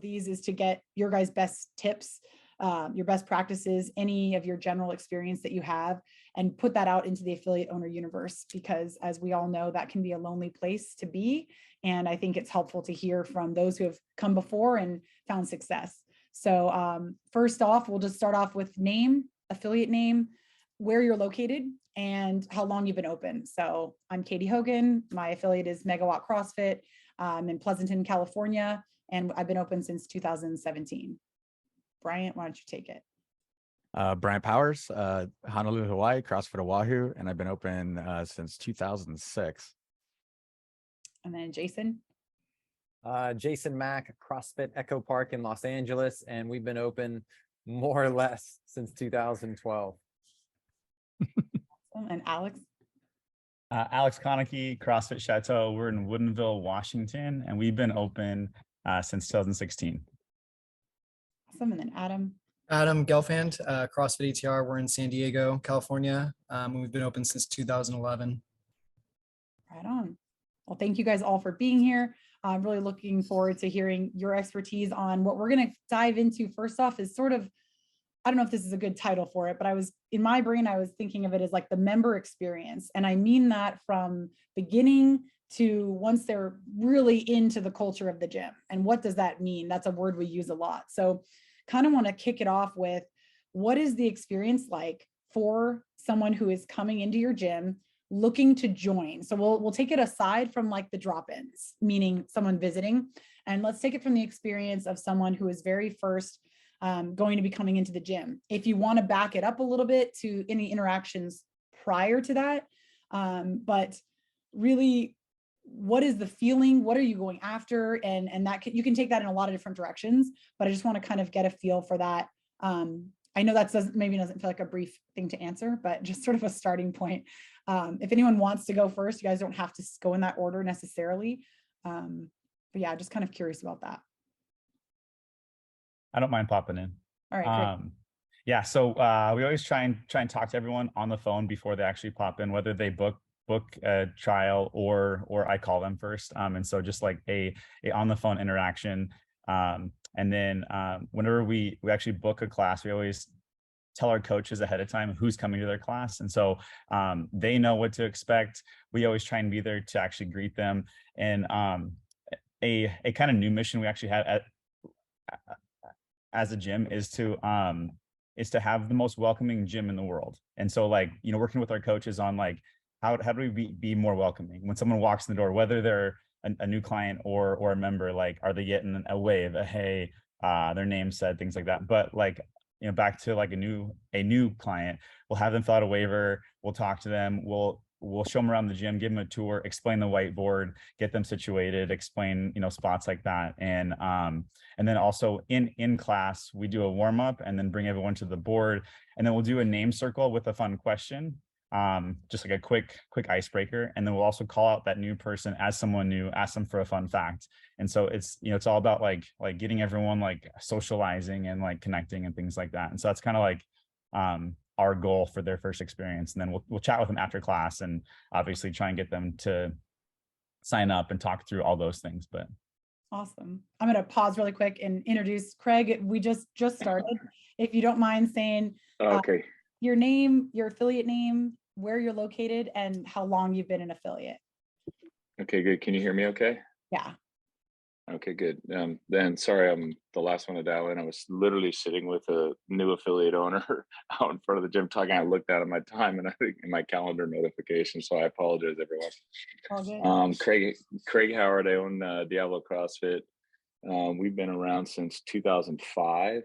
these is to get your guys' best tips, your best practices, any of your general experience that you have, and put that out into the affiliate owner universe, because as we all know, that can be a lonely place to be. And I think it's helpful to hear from those who have come before and found success. So first off, we'll just start off with name, affiliate name, where you're located, and how long you've been open. So I'm Katie Hogan. My affiliate is Megawatt CrossFit. I'm in Pleasanton, California, and I've been open since 2017. Bryant, why don't you take it? Bryant Powers, Honolulu, Hawaii, CrossFit Oahu, and I've been open since 2006. And then Jason. Jason Mack, CrossFit Echo Park in Los Angeles, and we've been open more or less since 2012. And Alex. Alex Konecki, CrossFit Chateau. We're in Woodinville, Washington, and we've been open since 2016. Awesome. And then Adam. Adam Gelfand, CrossFit ATR. We're in San Diego, California. And we've been open since 2011. Right on. Well, thank you guys all for being here. I'm really looking forward to hearing your expertise on what we're going to dive into. First off is sort of, I don't know if this is a good title for it, but in my brain, I was thinking of it as like the member experience. And I mean that from beginning to once they're really into the culture of the gym. And what does that mean? That's a word we use a lot. So kind of want to kick it off with, what is the experience like for someone who is coming into your gym looking to join? So we'll take it aside from like the drop-ins, meaning someone visiting, and let's take it from the experience of someone who is very first going to be coming into the gym. If you want to back it up a little bit to any interactions prior to that, but really, what is the feeling? What are you going after? And that you can take that in a lot of different directions, but I just want to kind of get a feel for that. I know that maybe doesn't feel like a brief thing to answer, but just sort of a starting point. If anyone wants to go first, you guys don't have to go in that order necessarily. But yeah, just kind of curious about that. I don't mind popping in. All right. Yeah, so we always try and talk to everyone on the phone before they actually pop in, whether they book a trial or I call them first. And so just like a on the phone interaction. And then whenever we actually book a class, we always tell our coaches ahead of time who's coming to their class. And so they know what to expect. We always try and be there to actually greet them. And a kind of new mission we actually had as a gym is to have the most welcoming gym in the world. And so like, working with our coaches on like, how do we be more welcoming when someone walks in the door, whether they're a new client or a member, like, are they getting a wave, a hey, their name said, things like that. But like, back to like a new client, we'll have them fill out a waiver. We'll talk to them. We'll show them around the gym, give them a tour, explain the whiteboard, get them situated, explain, spots like that. And then also in class, we do a warm up and then bring everyone to the board. And then we'll do a name circle with a fun question. Just like a quick icebreaker. And then we'll also call out that new person as someone new, ask them for a fun fact. And so it's, it's all about like getting everyone like socializing and like connecting and things like that. And so that's kind of like, our goal for their first experience. And then we'll chat with them after class and obviously try and get them to sign up and talk through all those things. But awesome. I'm going to pause really quick and introduce Craig. We just started. If you don't mind saying okay, your name, your affiliate name, where you're located, and how long you've been an affiliate. Okay, good. Can you hear me okay? Yeah. Okay, good. Then sorry, I'm the last one to dial in. I was literally sitting with a new affiliate owner out in front of the gym talking. I looked out at my time and I think in my calendar notification. So I apologize, everyone. All good. Craig Howard. I own Diablo CrossFit. We've been around since 2005.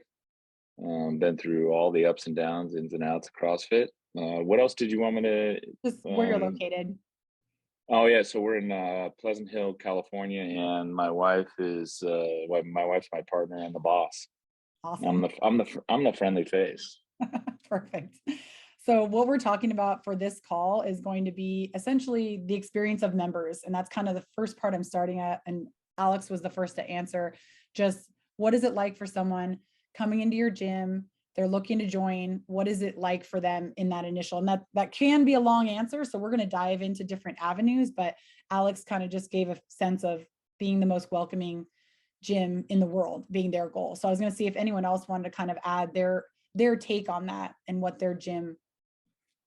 Been through all the ups and downs, ins and outs of CrossFit. What else did you want me to? Just where you're located. Oh yeah, so we're in Pleasant Hill, California, and my wife is my wife's my partner and the boss. Awesome. I'm the friendly face. Perfect. So what we're talking about for this call is going to be essentially the experience of members, and that's kind of the first part I'm starting at. And Alex was the first to answer. Just what is it like for someone coming into your gym? They're looking to join. What is it like for them in that initial? And that can be a long answer. So we're going to dive into different avenues, but Alex kind of just gave a sense of being the most welcoming gym in the world being their goal. So I was going to see if anyone else wanted to kind of add their take on that and what their gym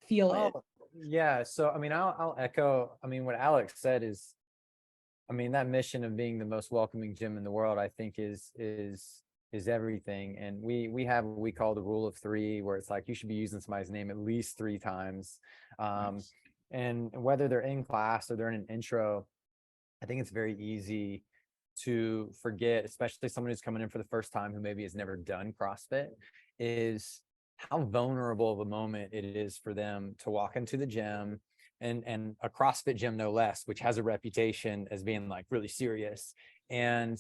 feel is. Oh, yeah. So, I mean, I'll echo, I mean, what Alex said is, I mean, that mission of being the most welcoming gym in the world, I think is everything. And we have what we call the rule of three, where it's like, you should be using somebody's name at least 3 times. And whether they're in class or they're in an intro, I think it's very easy to forget, especially someone who's coming in for the first time who maybe has never done CrossFit, is how vulnerable of a moment it is for them to walk into the gym, and a CrossFit gym no less, which has a reputation as being like really serious. And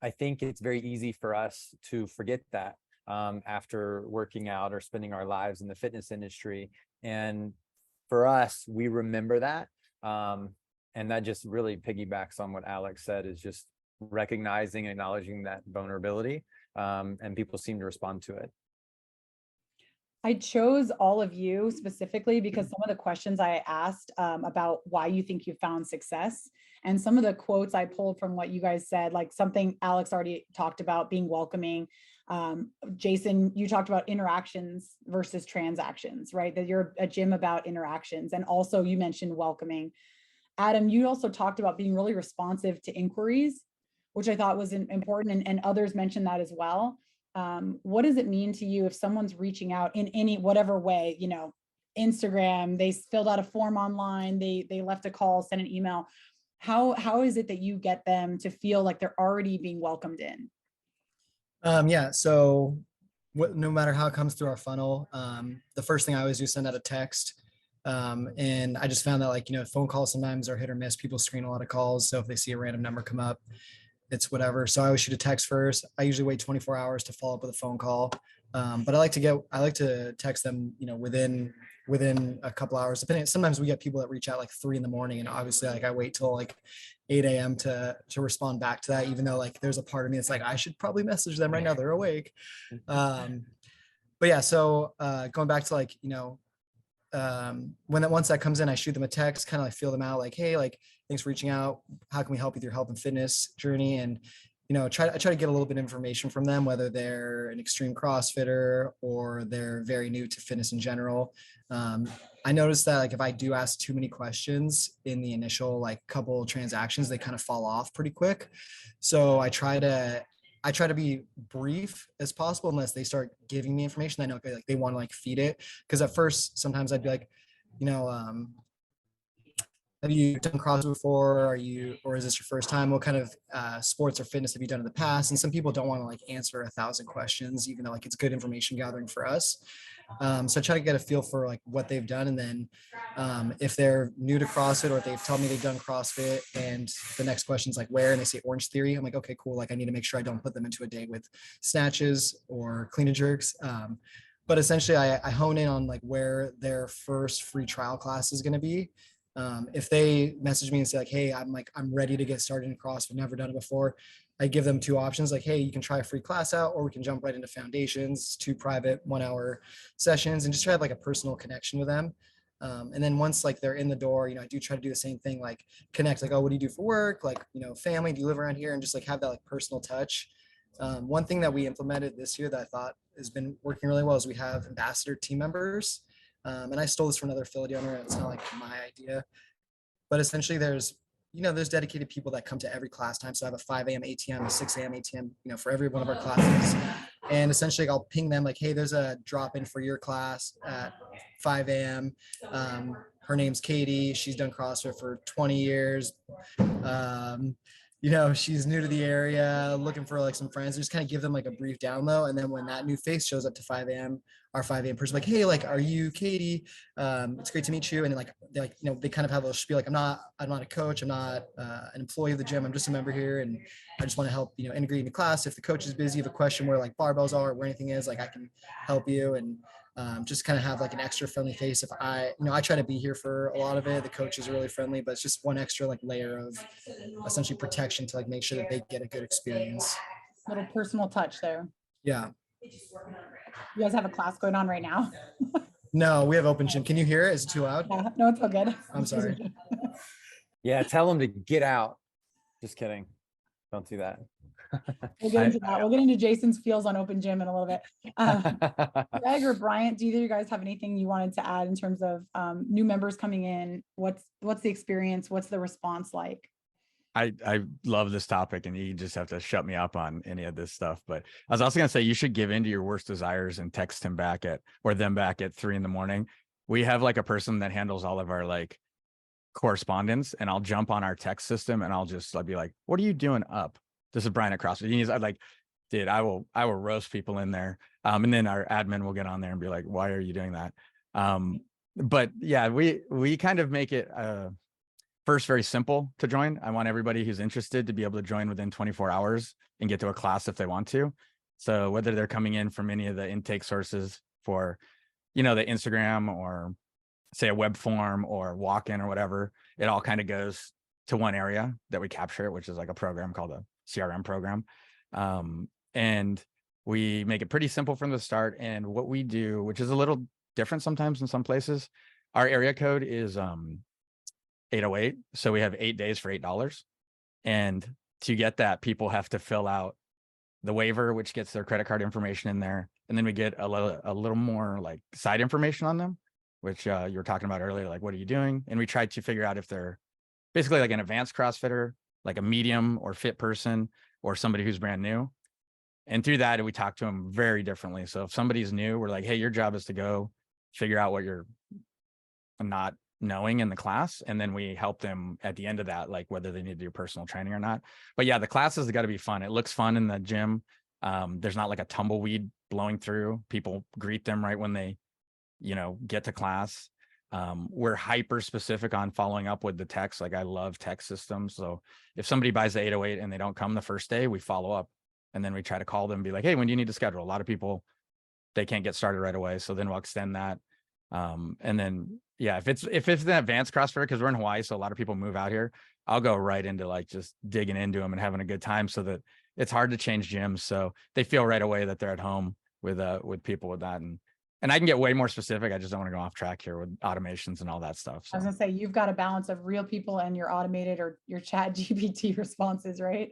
I think it's very easy for us to forget that after working out or spending our lives in the fitness industry. And for us, we remember that. And that just really piggybacks on what Alex said, is just recognizing and acknowledging that vulnerability. And people seem to respond to it. I chose all of you specifically because some of the questions I asked about why you think you found success, and some of the quotes I pulled from what you guys said, like something Alex already talked about, being welcoming. Jason, you talked about interactions versus transactions, right? That you're a gym about interactions. And also you mentioned welcoming. Adam, you also talked about being really responsive to inquiries, which I thought was important, and others mentioned that as well. What does it mean to you if someone's reaching out in any whatever way, you know, Instagram, they filled out a form online, they left a call, sent an email. How is it that you get them to feel like they're already being welcomed in? Yeah, so no matter how it comes through our funnel, the first thing I always do is send out a text. And I just found that, like, you know, phone calls sometimes are hit or miss. People screen a lot of calls. So if they see a random number come up, it's whatever. So I always shoot a text first. I usually wait 24 hours to follow up with a phone call. But I like to text them, you know, within a couple hours, depending. Sometimes we get people that reach out like 3 in the morning, and obviously like I wait till like 8 a.m. to respond back to that, even though like there's a part of me that's like, I should probably message them right now, they're awake. But yeah, so going back to like, you know, once that comes in, I shoot them a text, kind of like feel them out, like, hey, like, thanks for reaching out. How can we help with your health and fitness journey? And, you know, I try to get a little bit of information from them, whether they're an extreme CrossFitter or they're very new to fitness in general. I noticed that like if I do ask too many questions in the initial like couple transactions, they kind of fall off pretty quick. So I try to be brief as possible unless they start giving me information. I know like they want to like feed it. Because at first, sometimes I'd be like, you know, have you done CrossFit before? Or is this your first time? What kind of sports or fitness have you done in the past? And some people don't want to like answer 1,000 questions, even though like it's good information gathering for us. So I try to get a feel for like what they've done. And then if they're new to CrossFit or if they've told me they've done CrossFit and the next question is like where, and they say Orange Theory, I'm like, okay, cool. Like I need to make sure I don't put them into a day with snatches or clean and jerks. But essentially I hone in on like where their first free trial class is going to be. If they message me and say like, hey, I'm ready to get started in CrossFit, never done it before, I give them 2 options. Like, hey, you can try a free class out, or we can jump right into foundations, 2 private 1-hour sessions, and just try to have like a personal connection with them. And then once like they're in the door, you know, I do try to do the same thing, like connect, like, oh, what do you do for work? Like, you know, family, do you live around here? And just like have that like personal touch. One thing that we implemented this year that I thought has been working really well is we have ambassador team members. And I stole this from another affiliate owner. It's not like my idea, but essentially there's dedicated people that come to every class time. So I have a 5 a.m. ATM, a 6 a.m. ATM, you know, for every one of our classes. And essentially I'll ping them like, hey, there's a drop in for your class at 5 a.m. Her name's Katie. She's done CrossFit for 20 years. You know, she's new to the area, looking for like some friends. Just kind of give them like a brief down low. And then when that new face shows up to 5 a.m., our 5 a.m. person like, hey, like, are you Katie? It's great to meet you. And like, they're like, you know, they kind of have a spiel like, I'm not a coach. I'm not an employee of the gym. I'm just a member here. And I just want to help, you know, integrate into class. If the coach is busy, you have a question where like barbells are, where anything is, like I can help you. And just kind of have like an extra friendly face. If I try to be here for a lot of it. The coaches are really friendly, but it's just one extra like layer of essentially protection to like make sure that they get a good experience. Little personal touch there. Yeah. You guys have a class going on right now? No, we have open gym. Can you hear it? Is it too loud? Yeah, no, it's all good. I'm sorry. Yeah, tell them to get out. Just kidding. Don't do that. We'll get into that. We'll get into Jason's feels on open gym in a little bit. Greg or Bryant, do either of you guys have anything you wanted to add in terms of new members coming in? What's the experience? What's the response like? I love this topic, and you just have to shut me up on any of this stuff. But I was also gonna say you should give in to your worst desires and text him back at or them back at 3 a.m. We have like a person that handles all of our like correspondence, and I'll jump on our text system and I'll be like, "What are you doing up?" This is Brian at CrossFit. I'd like, dude, I will roast people in there. And then our admin will get on there and be like, "Why are you doing that?" But yeah, we kind of make it first very simple to join. I want everybody who's interested to be able to join within 24 hours and get to a class if they want to. So whether they're coming in from any of the intake sources for, the Instagram or say a web form or walk-in or whatever, it all kind of goes to one area that we capture it, which is like a program called a CRM program. And we make it pretty simple from the start. And what we do, which is a little different sometimes in some places, our area code is 808. So we have 8 days for $8. And to get that, people have to fill out the waiver, which gets their credit card information in there. And then we get a little more like side information on them, which you were talking about earlier, like, what are you doing? And we try to figure out if they're basically like an advanced CrossFitter, like a medium or fit person, or somebody who's brand new. And through that, we talk to them very differently. So if somebody's new, we're like, hey, your job is to go figure out what you're not knowing in the class. And then we help them at the end of that, like whether they need to do personal training or not. But yeah, the classes have got to be fun. It looks fun in the gym. There's not like a tumbleweed blowing through. People greet them right when they, get to class. We're hyper specific on following up with the text. Like I love text systems. So if somebody buys the 808 and they don't come the first day, we follow up and then we try to call them and be like, hey, when do you need to schedule? A lot of people, they can't get started right away. So then we'll extend that. And then, yeah, if it's an advanced CrossFitter, because we're in Hawaii, so a lot of people move out here, I'll go right into like just digging into them and having a good time so that it's hard to change gyms. So they feel right away that they're at home with people with that. And I can get way more specific. I just don't want to go off track here with automations and all that stuff. So. I was gonna say, you've got a balance of real people and your automated or your chat GPT responses, right?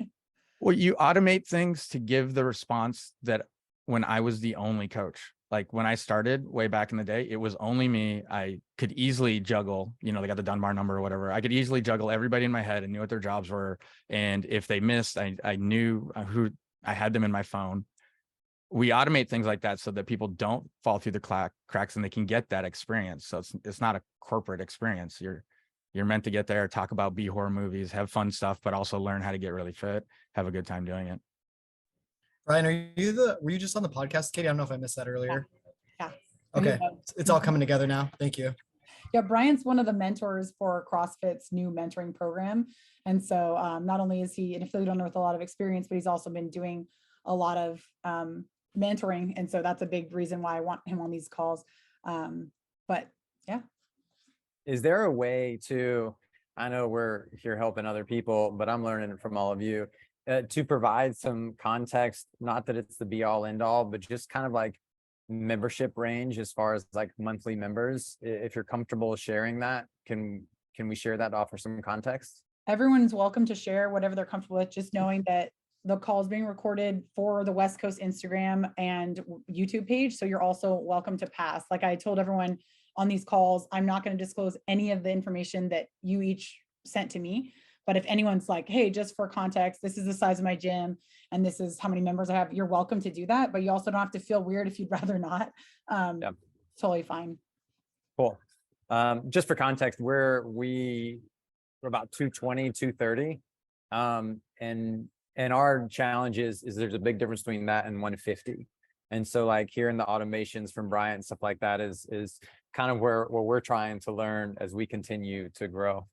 Well, you automate things to give the response that when I was the only coach, like when I started way back in the day, it was only me. I could easily juggle, they got the Dunbar number or whatever. I could easily juggle everybody in my head and knew what their jobs were. And if they missed, I knew who I had them in my phone. We automate things like that so that people don't fall through the cracks and they can get that experience. So it's not a corporate experience. You're meant to get there, talk about B horror movies, have fun stuff, but also learn how to get really fit, have a good time doing it. Brian, were you just on the podcast, Katie? I don't know if I missed that earlier. Yeah. Okay. It's all coming together now. Thank you. Yeah, Bryant's one of the mentors for CrossFit's new mentoring program. And so not only is he an affiliate owner with a lot of experience, but he's also been doing a lot of mentoring. And so that's a big reason why I want him on these calls. But yeah. Is there a way to, I know we're here helping other people, but I'm learning from all of you, to provide some context, not that it's the be all end all, but just kind of like membership range as far as like monthly members. If you're comfortable sharing that, can we share that to offer some context? Everyone's welcome to share whatever they're comfortable with, just knowing that the call is being recorded for the West Coast Instagram and YouTube page. So you're also welcome to pass. Like I told everyone on these calls, I'm not going to disclose any of the information that you each sent to me. But if anyone's like, hey, just for context, this is the size of my gym and this is how many members I have, you're welcome to do that. But you also don't have to feel weird if you'd rather not. Yep. Totally fine. Cool. Just for context, we're about 220, 230. And our challenge is there's a big difference between that and 150. And so like hearing the automations from Bryant and stuff like that is kind of where we're trying to learn as we continue to grow.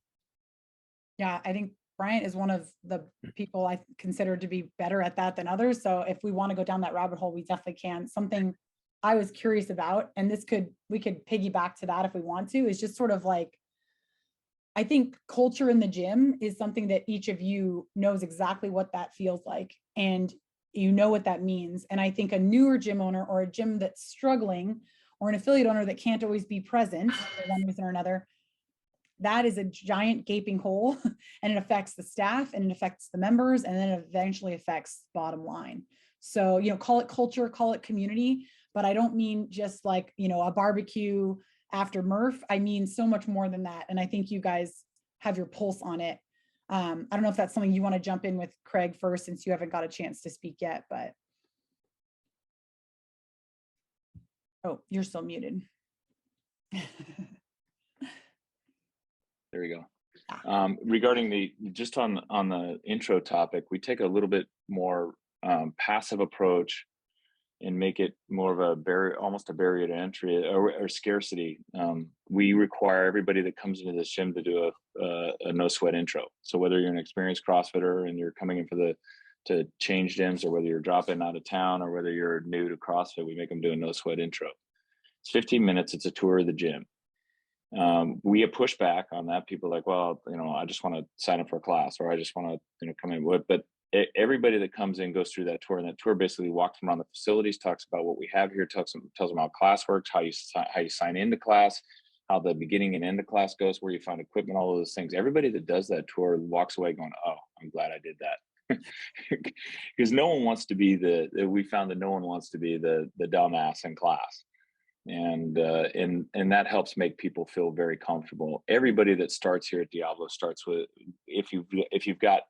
Yeah, I think Bryant is one of the people I consider to be better at that than others. So if we want to go down that rabbit hole, we definitely can. Something I was curious about, and we could piggyback to that if we want to, is just sort of like, I think culture in the gym is something that each of you knows exactly what that feels like. And you know what that means. And I think a newer gym owner or a gym that's struggling or an affiliate owner that can't always be present for one reason or another, that is a giant gaping hole and it affects the staff and it affects the members and then it eventually affects bottom line. So, you know, call it culture, call it community, but I don't mean just like, you know, a barbecue after Murph. I mean so much more than that. And I think you guys have your pulse on it. I don't know if that's something you want to jump in with, Craig, first, since you haven't got a chance to speak yet, but. Oh, you're still muted. There we go. Regarding just on the intro topic, we take a little bit more passive approach and make it more of a barrier, almost a barrier to entry or scarcity. We require everybody that comes into this gym to do a no sweat intro. So whether you're an experienced CrossFitter and you're coming in to change gyms, or whether you're dropping out of town, or whether you're new to CrossFit, we make them do a no sweat intro. It's 15 minutes. It's a tour of the gym. We get pushback on that. People are like, well, you know, I just want to sign up for a class, or I just want to, you know, come in. But everybody that comes in goes through that tour, and that tour basically walks them around the facilities, talks about what we have here, tells them how class works, how you sign into class, how the beginning and end of class goes, where you find equipment, all of those things. Everybody that does that tour walks away going, oh, I'm glad I did that. Because no one wants to be we found that no one wants to be the dumbass in class. And that helps make people feel very comfortable. Everybody that starts here at Diablo starts with, if you've got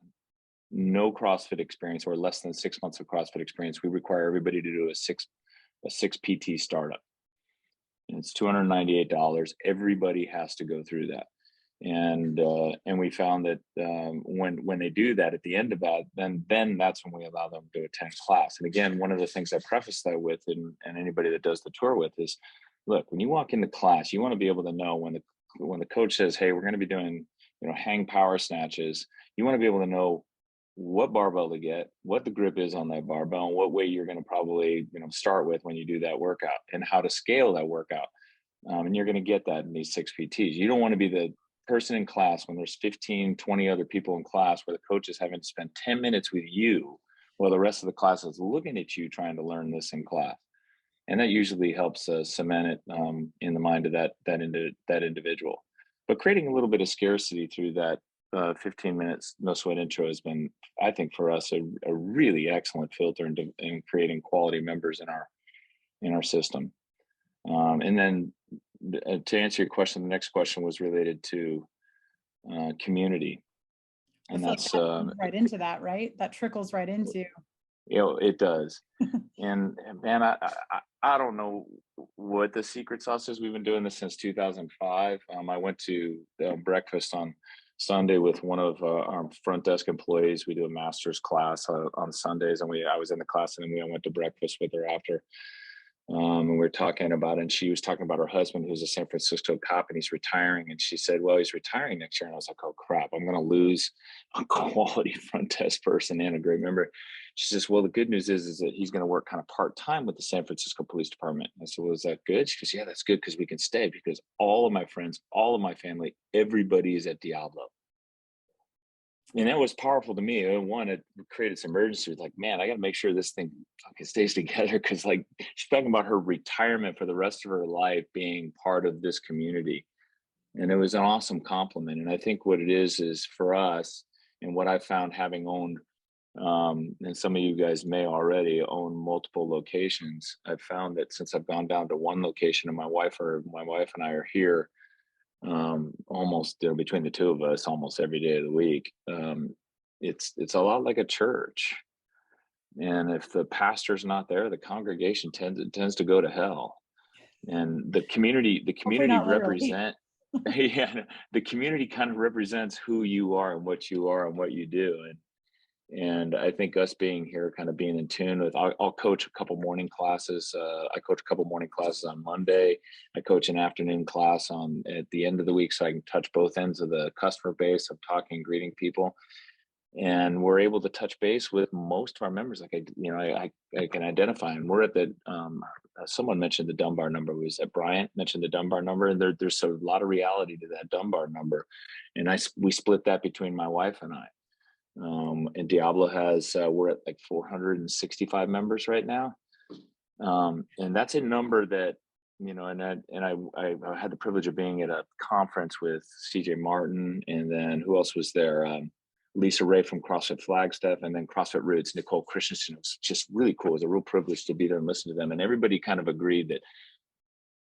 no CrossFit experience or less than 6 months of CrossFit experience, we require everybody to do a six PT startup. And it's $298. Everybody has to go through that. And we found that when they do that at the end of that, then that's when we allow them to attend class. And again, one of the things I preface that with, and anybody that does the tour with, is, look, when you walk into class, you want to be able to know when the coach says, hey, we're going to be doing, you know, hang power snatches, you want to be able to know what barbell to get, what the grip is on that barbell, and what way you're going to probably, you know, start with when you do that workout, and how to scale that workout. And you're going to get that in these 6 PTs. You don't want to be the person in class when there's 15, 20 other people in class, where the coach is having to spend 10 minutes with you while the rest of the class is looking at you trying to learn this in class. And that usually helps cement it in the mind of that individual. But creating a little bit of scarcity through that 15 minutes no sweat intro has been, I think, for us a really excellent filter in creating quality members in our system. And then to answer your question, the next question was related to community, and that's right into that, right? That trickles right into. You know, it does. And man, I don't know what the secret sauce is. We've been doing this since 2005. I went to breakfast on Sunday with one of our front desk employees. We do a master's class on Sundays, and I was in the class, and then we went to breakfast with her after. And we were talking about it, and she was talking about her husband, who's a San Francisco cop, and he's retiring. And she said, well, he's retiring next year. And I was like, oh crap, I'm going to lose a quality front desk person and a great member. She says, well, the good news is that he's going to work kind of part-time with the San Francisco Police Department. I said, well, is that good? She goes, yeah, that's good, because we can stay, because all of my friends, all of my family, everybody is at Diablo. And that was powerful to me. One, it created some urgency. Like, man, I got to make sure this thing fucking stays together. Because, like, she's talking about her retirement for the rest of her life being part of this community. And it was an awesome compliment. And I think what it is for us, and what I found having owned, and some of you guys may already own multiple locations, I've found that since I've gone down to one location, and my wife and I are here, almost between the two of us almost every day of the week. It's a lot like a church, and if the pastor's not there, the congregation tends to go to hell. And the community represent yeah, the community kind of represents who you are and what you do. And I think us being here, kind of being in tune with, I'll coach a couple morning classes. I coach a couple morning classes on Monday. I coach an afternoon class at the end of the week, so I can touch both ends of the customer base of talking, greeting people. And we're able to touch base with most of our members. Like I can identify, and we're at the, someone mentioned the dunbar number. Was that Bryant mentioned the dunbar number? And there's a lot of reality to that dunbar number. And we split that between my wife and I. And Diablo has, we're at like 465 members right now. And that's a number that you know, and I had the privilege of being at a conference with CJ Martin, and then who else was there? Lisa Ray from CrossFit Flagstaff, and then CrossFit Roots, Nicole Christensen. It was just really cool. It was a real privilege to be there and listen to them. And everybody kind of agreed that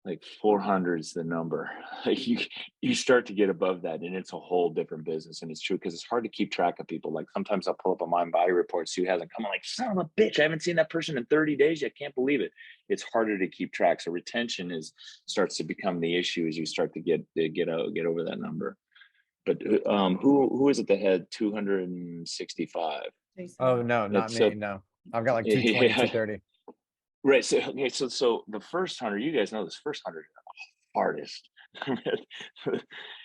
like 400 is the number. Like you start to get above that, and it's a whole different business. And it's true, because it's hard to keep track of people. Like sometimes I'll pull up a mind body report, see who hasn't come. I'm like, son of a bitch, I haven't seen that person in 30 days yet. Can't believe it. It's harder to keep track. So retention starts to become the issue as you start to get over that number. But who is at the head? 265. Jason. Oh, no, not me. No, I've got like 220, 230. Right. So okay. So the first 100, you guys know this first 100 are the hardest.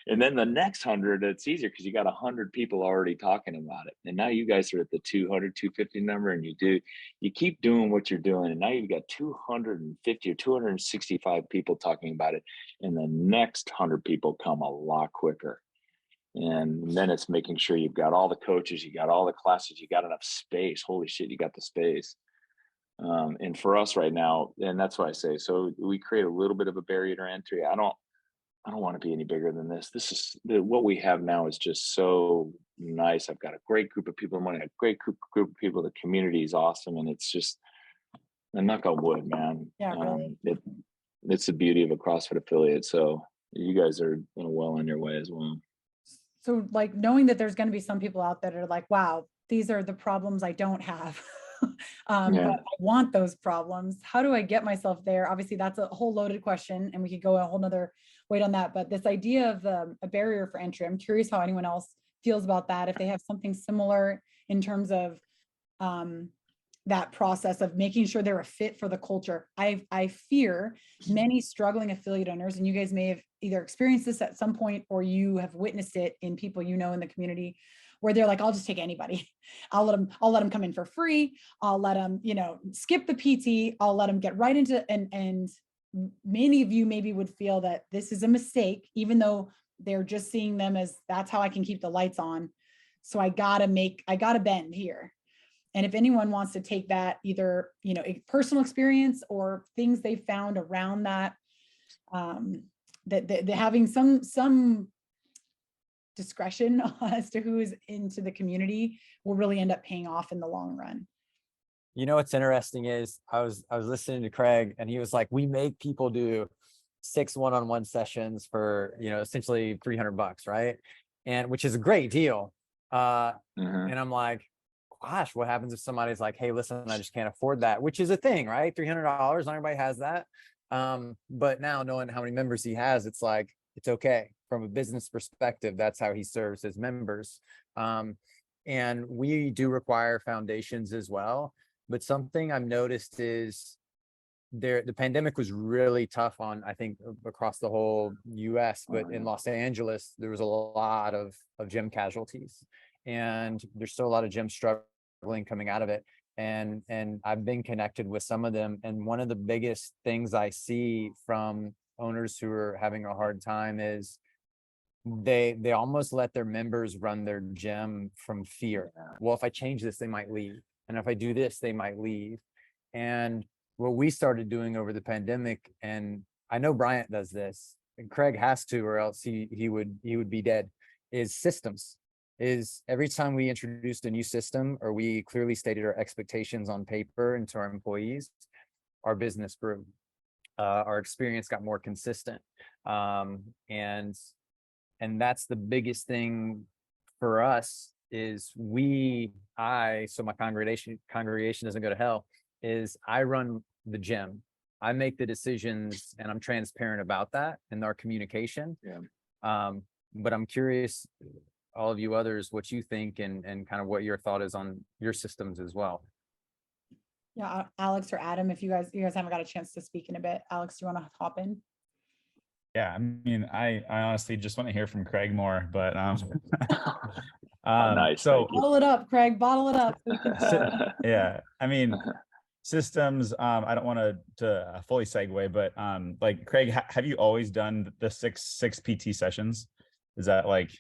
And then the next 100, it's easier because you got 100 people already talking about it. And now you guys are at the 200, 250 number, and you keep doing what you're doing. And now you've got 250 or 265 people talking about it. And the next 100 people come a lot quicker. And then it's making sure you've got all the coaches, you got all the classes, you got enough space. Holy shit, you got the space. And for us right now, and that's why I say, so we create a little bit of a barrier to entry. I don't want to be any bigger than this. This is what we have now is just so nice. I've got a great group of people. I'm on a great group of people. The community is awesome. And it's just a knock on wood, man. Yeah, really. It's the beauty of a CrossFit affiliate. So you guys are well on your way as well. So like knowing that there's going to be some people out there that are like, wow, these are the problems I don't have. But I want those problems. How do I get myself there? Obviously, that's a whole loaded question, and we could go a whole nother weight on that. But this idea of a barrier for entry, I'm curious how anyone else feels about that. If they have something similar in terms of that process of making sure they're a fit for the culture. I fear many struggling affiliate owners, and you guys may have either experienced this at some point or you have witnessed it in people you know in the community, where they're like, I'll just take anybody. I'll let them come in for free. I'll let them, skip the PT. I'll let them get right into, and many of you maybe would feel that this is a mistake, even though they're just seeing them as that's how I can keep the lights on. So I gotta bend here. And if anyone wants to take that, either, a personal experience or things they found around that, that having some discretion as to who is into the community will really end up paying off in the long run. You know, what's interesting is I was listening to Craig, and he was like, we make people do 6 one-on-one sessions for, essentially $300, right? And which is a great deal. And I'm like, gosh, what happens if somebody's like, hey, listen, I just can't afford that, which is a thing, right? $300, not everybody has that. But now knowing how many members he has, it's like, it's okay. From a business perspective, that's how he serves his members. And we do require foundations as well. But something I've noticed is the pandemic was really tough on, I think, across the whole US, but in Los Angeles, there was a lot of gym casualties. And there's still a lot of gyms struggling coming out of it. And I've been connected with some of them. And one of the biggest things I see from owners who are having a hard time is they almost let their members run their gym from fear. Well, if I change this, they might leave. And if I do this, they might leave. And what we started doing over the pandemic, and I know Bryant does this, and Craig has to, or else he would be dead, is systems. Is every time we introduced a new system or we clearly stated our expectations on paper and to our employees, our business grew. Our experience got more consistent. And that's the biggest thing for us is so my congregation doesn't go to hell, is I run the gym. I make the decisions and I'm transparent about that in our communication. But I'm curious, all of you others, what you think and kind of what your thought is on your systems as well. Yeah, Alex or Adam, if you guys haven't got a chance to speak in a bit. Alex, do you want to hop in? Yeah, I mean, I honestly just want to hear from Craig more, but nice. So bottle it up, Craig, bottle it up. Yeah, I mean, systems, I don't want to fully segue, but like Craig, have you always done the six PT sessions? Is that like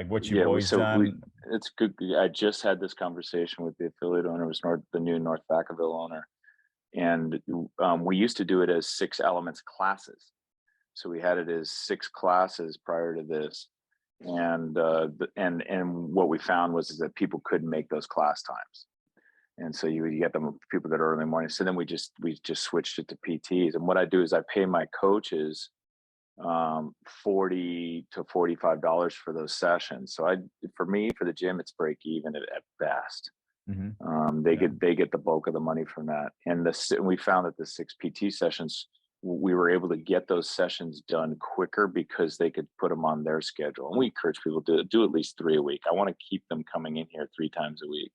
what you've always done? It's good. I just had this conversation with the affiliate owner, was the new North Vacaville owner. And we used to do it as 6 elements classes. So we had it as 6 classes prior to this. And what we found was is that people couldn't make those class times. And so you get them people that are early morning. So then we just switched it to PTs. And what I do is I pay my coaches $40 to $45 for those sessions. So for the gym, it's break even at best. They get the bulk of the money from that. And we found that the 6 PT sessions, we were able to get those sessions done quicker because they could put them on their schedule. And we encourage people to do at least 3 a week. I want to keep them coming in here 3 times a week.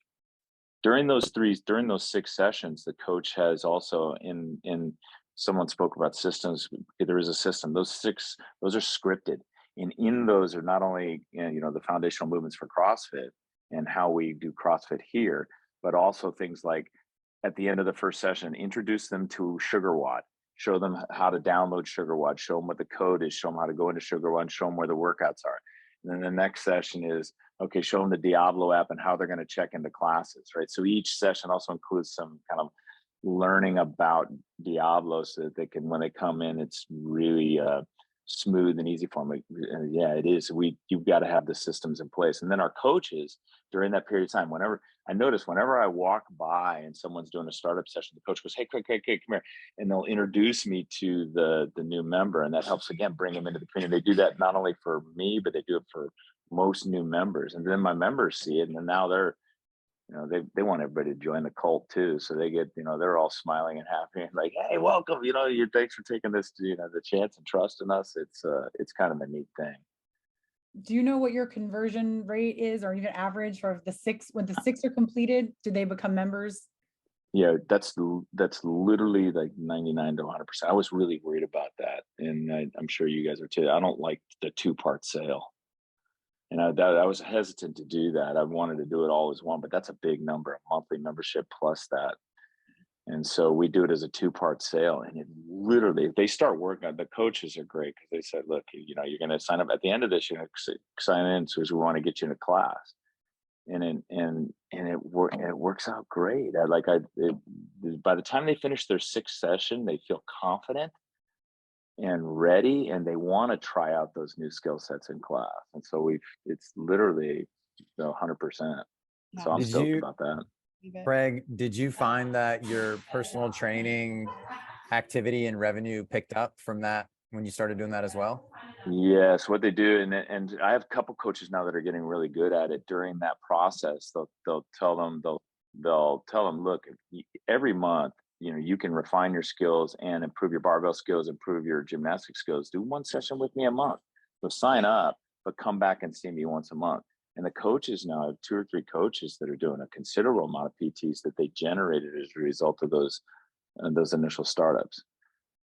During those 6 sessions, the coach has also in someone spoke about systems. There is a system. Those are scripted. And in those are not only, the foundational movements for CrossFit and how we do CrossFit here, but also things like at the end of the first session, introduce them to SugarWOD, show them how to download SugarWOD, show them what the code is, show them how to go into SugarWOD, show them where the workouts are. And then the next session is, okay, show them the Diablo app and how they're going to check into classes, right? So each session also includes some kind of learning about Diablo so that they can, when they come in, it's really smooth and easy for them. And yeah, it is. You've got to have the systems in place. And then our coaches during that period of time, whenever I walk by and someone's doing a startup session, the coach goes, hey, come here. And they'll introduce me to the new member. And that helps, again, bring them into the community. They do that not only for me, but they do it for most new members. And then my members see it. And then now they're, they want everybody to join the cult too. So they get, they're all smiling and happy and like, hey, welcome, thanks for taking this, the chance and trusting us. It's kind of a neat thing. Do you know what your conversion rate is, or even average for the 6, when the 6 are completed, do they become members? Yeah, that's literally like 99 to 100%. I was really worried about that. And I'm sure you guys are too. I don't like the 2-part sale. And I was hesitant to do that. I wanted to do it all as one, but that's a big number, a monthly membership plus that. And so we do it as a 2-part sale. And it literally, if they start working, the coaches are great because they said, look, you're going to sign up at the end of this, you're going to sign in because we want to get you into class. And it works out great. By the time they finish their 6th session, they feel confident and ready, and they want to try out those new skill sets in class. And so it's literally 100%. So I'm stoked about that. Craig, did you find that your personal training activity and revenue picked up from that when you started doing that as well? Yes, what they do, and I have a couple coaches now that are getting really good at it. During that process, they'll tell them, look, every month, you can refine your skills and improve your barbell skills, improve your gymnastic skills. Do 1 session with me a month. So sign up, but come back and see me once a month. And the coaches now have 2 or 3 coaches that are doing a considerable amount of PTs that they generated as a result of those initial startups.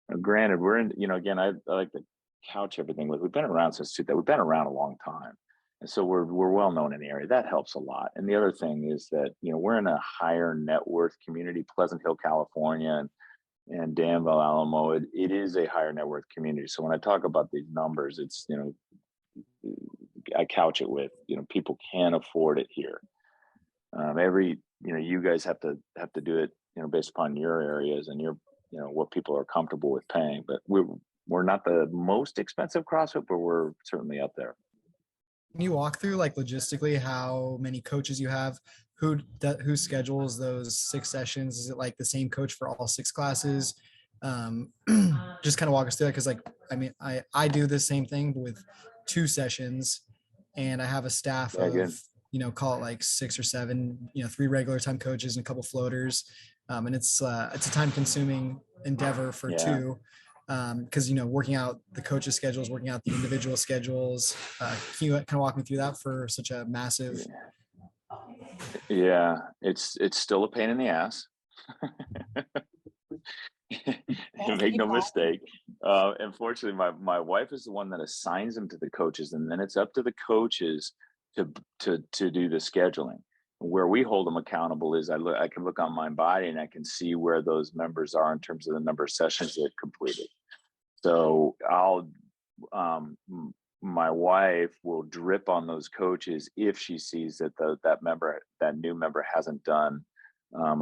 Now, granted, we're in, again, I like to couch everything with, we've been around since 2000. We've been around a long time. And so we're well known in the area. That helps a lot. And the other thing is that, we're in a higher net worth community, Pleasant Hill, California, and Danville, Alamo. It is a higher net worth community. So when I talk about these numbers, it's, I couch it with, people can afford it here. You guys have to do it, based upon your areas and your, what people are comfortable with paying. But we're not the most expensive CrossFit, but we're certainly up there. Can you walk through like logistically how many coaches you have, who schedules those 6 sessions? Is it like the same coach for all 6 classes? Just kind of walk us through that, because I do the same thing with 2 sessions, and I have a staff of call it like 6 or 7, 3 regular time coaches and a couple floaters, and it's a time consuming endeavor for 2. Because working out the coaches' schedules, working out the individual schedules. Can you kind of walk me through that for such a massive? Yeah, it's still a pain in the ass. Make no mistake. Unfortunately, my wife is the one that assigns them to the coaches, and then it's up to the coaches to do the scheduling. Where we hold them accountable is I can look on my body and I can see where those members are in terms of the number of sessions they've completed. So my wife will drip on those coaches if she sees that that new member hasn't done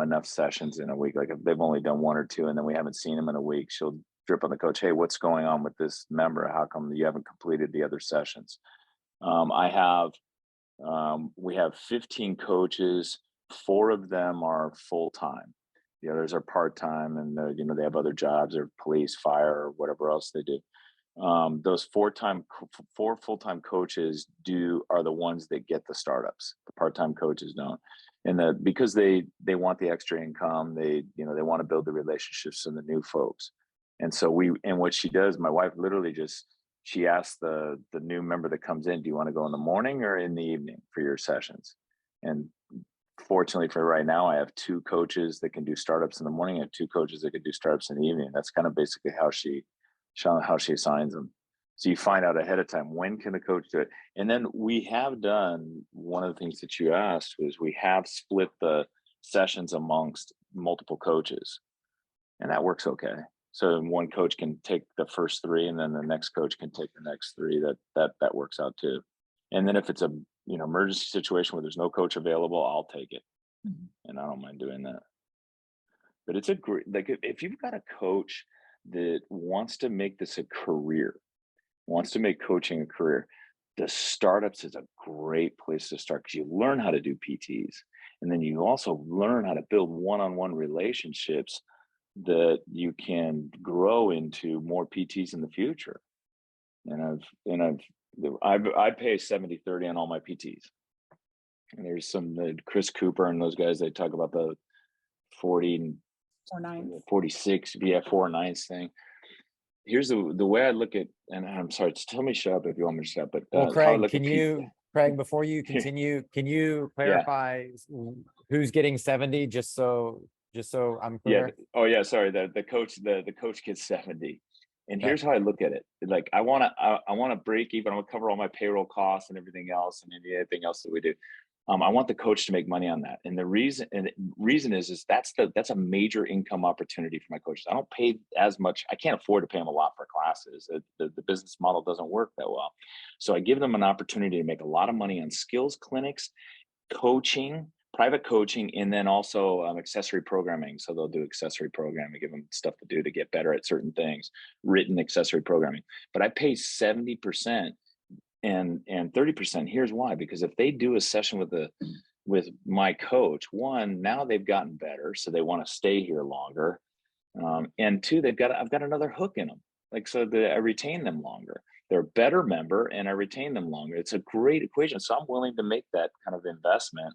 enough sessions in a week. Like if they've only done 1 or 2 and then we haven't seen them in a week, she'll drip on the coach, hey, what's going on with this member? How come you haven't completed the other sessions? We have 15 coaches. 4 of them are full-time. The others are part-time, and they have other jobs or police, fire, or whatever else they do. Those 4 full-time coaches are the ones that get the startups. The part-time coaches don't. And because they want the extra income, they want to build the relationships and the new folks. And so what she does, my wife literally she asks the new member that comes in, do you want to go in the morning or in the evening for your sessions? And fortunately for right now, I have 2 coaches that can do startups in the morning and 2 coaches that can do startups in the evening. That's kind of basically how she assigns them. So you find out ahead of time, when can the coach do it? And then we have done, one of the things that you asked was, we have split the sessions amongst multiple coaches, and that works okay. So one coach can take the first 3 and then the next coach can take the next 3. That works out too. And then if it's a emergency situation where there's no coach available, I'll take it. And I don't mind doing that. But it's a great, like, if you've got a coach that wants to make this a career, wants to make coaching a career, the startups is a great place to start, because you learn how to do PTs. And then you also learn how to build one-on-one relationships that you can grow into more PTs in the future. And I pay 70-30 on all my PTs. And there's some Chris Cooper and those guys, they talk about the 40 46, 4/9 thing. Here's the way I look at, and I'm sorry, tell me shut up if you want me to shut up. But well, Craig, before you continue, can you clarify who's getting 70, just so I'm clear? Yeah. Oh yeah. Sorry. The coach gets 70. And here's how I look at it. Like, I want to break even. I want to cover all my payroll costs and everything else and anything else that we do. I want the coach to make money on that. And the reason is that's a major income opportunity for my coaches. I don't pay as much. I can't afford to pay them a lot for classes. The business model doesn't work that well. So I give them an opportunity to make a lot of money on skills clinics, coaching, private coaching, and then also accessory programming. So they'll do accessory programming, give them stuff to do to get better at certain things, written accessory programming. But I pay 70% and 30%. Here's why: because if they do a session with my coach, 1, now they've gotten better, so they want to stay here longer, and 2, I've got another hook in them, like, so that I retain them longer. They're a better member and I retain them longer. It's a great equation. So I'm willing to make that kind of investment.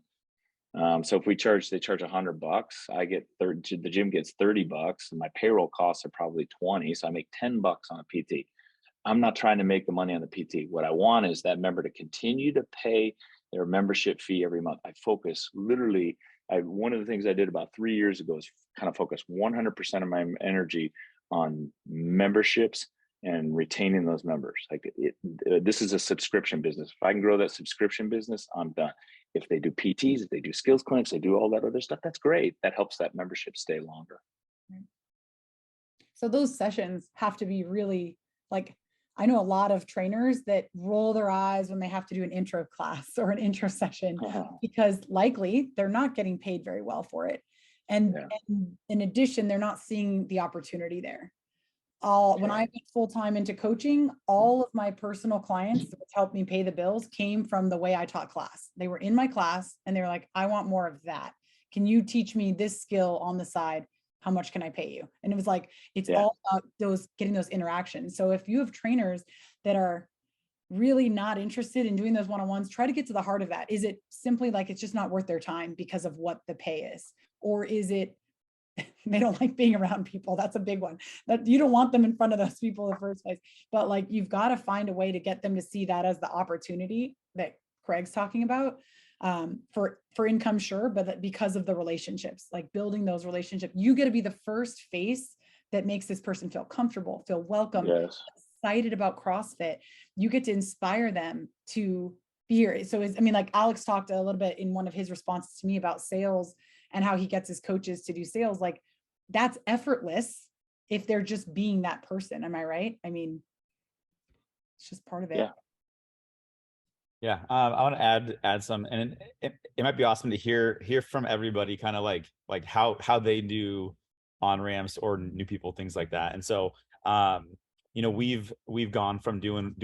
So if they charge $100, I get the gym gets $30, and my payroll costs are probably 20. So I make $10 on a PT. I'm not trying to make the money on the PT. What I want is that member to continue to pay their membership fee every month. I focus one of the things I did about 3 years ago is kind of focus 100% of my energy on memberships and retaining those members. Like, this is a subscription business. If I can grow that subscription business, I'm done. If they do PTs, if they do skills clinics, they do all that other stuff, that's great. That helps that membership stay longer. So those sessions have to be really, like, I know a lot of trainers that roll their eyes when they have to do an intro class or an intro session, because likely they're not getting paid very well for it. And in addition, they're not seeing the opportunity there. When I went full-time into coaching, all of my personal clients that helped me pay the bills came from the way I taught class. They were in my class and they were like, I want more of that. Can you teach me this skill on the side? How much can I pay you? And it was like, it's all about getting those interactions. So if you have trainers that are really not interested in doing those one-on-ones, try to get to the heart of that. Is it simply like, it's just not worth their time because of what the pay is? Or is it they don't like being around people? That's a big one, that you don't want them in front of those people in the first place. But like, you've got to find a way to get them to see that as the opportunity that Craig's talking about, for income, sure, but because of the relationships, like building those relationships. You get to be the first face that makes this person feel comfortable, feel welcome, excited about CrossFit. You get to inspire them to be here. So like Alex talked a little bit in one of his responses to me about sales and how he gets his coaches to do sales. Like, that's effortless if they're just being that person. Am I right? I mean, it's just part of it. Yeah. Yeah, I want to add some, and it might be awesome to hear from everybody, kind of like how they do on ramps or new people, things like that. And so, we've gone from doing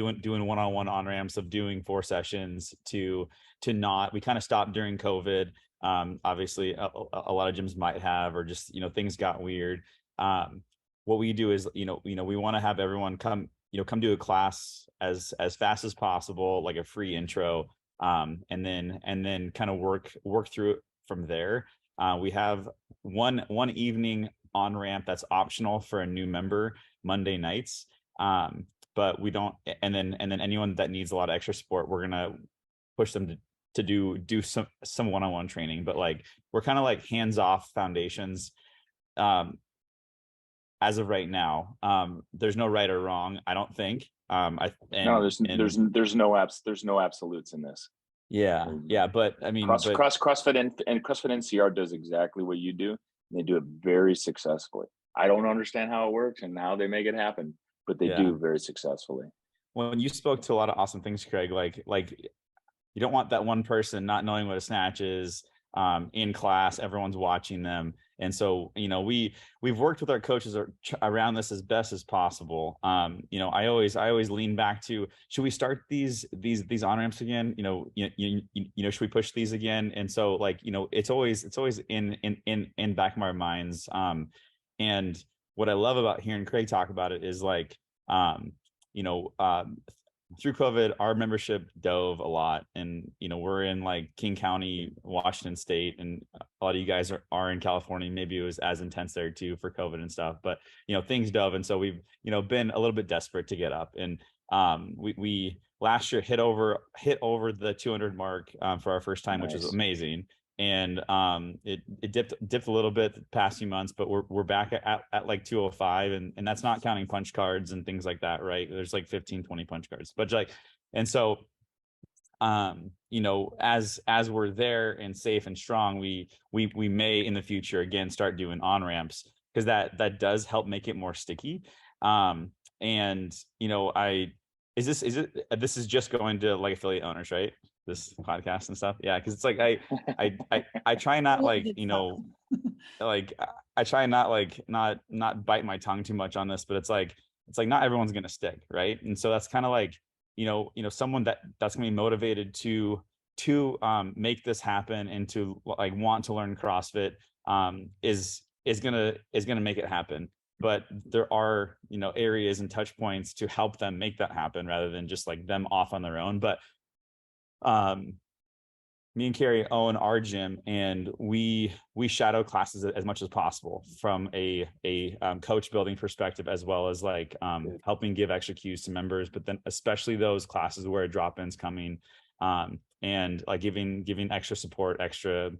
one-on-one on ramps, of doing 4 sessions to not. We kind of stopped during COVID. Obviously, a lot of gyms might have, or just things got weird. What we do is we want to have everyone come do a class as fast as possible, like a free intro, and then kind of work through it from there. We have one evening on ramp that's optional for a new member, Monday nights, but we don't. And then anyone that needs a lot of extra support, we're gonna push them to do some one-on-one training. But like, we're kind of like hands-off foundations as of right now. There's no right or wrong, I don't think. There's no absolutes in this. Yeah, but I mean, CrossFit and CrossFit NCR does exactly what you do, and they do it very successfully. I don't understand how it works and how they make it happen, but they do very successfully. When you spoke to a lot of awesome things, Craig, like you don't want that one person not knowing what a snatch is in class. Everyone's watching them. And so, we've worked with our coaches around this as best as possible. I always lean back to, should we start these on ramps again? Should we push these again? And so, like, it's always in back of our minds. And what I love about hearing Craig talk about it is like, through COVID, our membership dove a lot, and we're in like King County, Washington State, and a lot of you guys are in California. Maybe it was as intense there too for COVID and stuff, but things dove, and so we've been a little bit desperate to get up. And we last year hit over the 200 mark for our first time, which is amazing. And it dipped a little bit the past few months, but we're back at like 205, and that's not counting punch cards and things like that, right? There's like 15-20 punch cards, but like, and so as we're there and safe and strong, we may in the future again start doing on ramps, because that does help make it more sticky. This is just going to like affiliate owners, right? This podcast and stuff. Yeah. Cause it's like, I try not like, like I try not like, not bite my tongue too much on this, but it's like not everyone's going to stick. Right. And so that's kind of like, someone that's gonna be motivated to make this happen and to like want to learn CrossFit is gonna make it happen. But there are areas and touch points to help them make that happen, rather than just like them off on their own. But me and Carrie own our gym, and we shadow classes as much as possible from a coach building perspective, as well as like helping give extra cues to members, but then especially those classes where a drop-in's coming, and like giving extra support, extra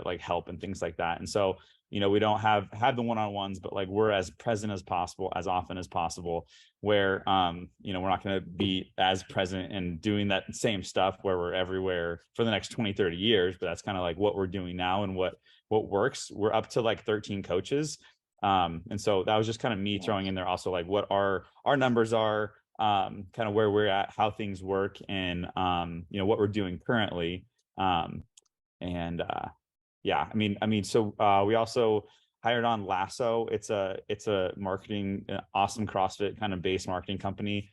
like help and things like that. And so we don't have the one-on-ones, but like we're as present as possible, as often as possible, where we're not going to be as present and doing that same stuff where we're everywhere for the next 20-30 years, but that's kind of like what we're doing now and what works. We're up to like 13 coaches, and so that was just kind of me throwing in there also like what our numbers are, kind of where we're at, how things work, and what we're doing currently. Yeah, I mean, so we also hired on Lasso. It's a marketing, awesome CrossFit kind of base marketing company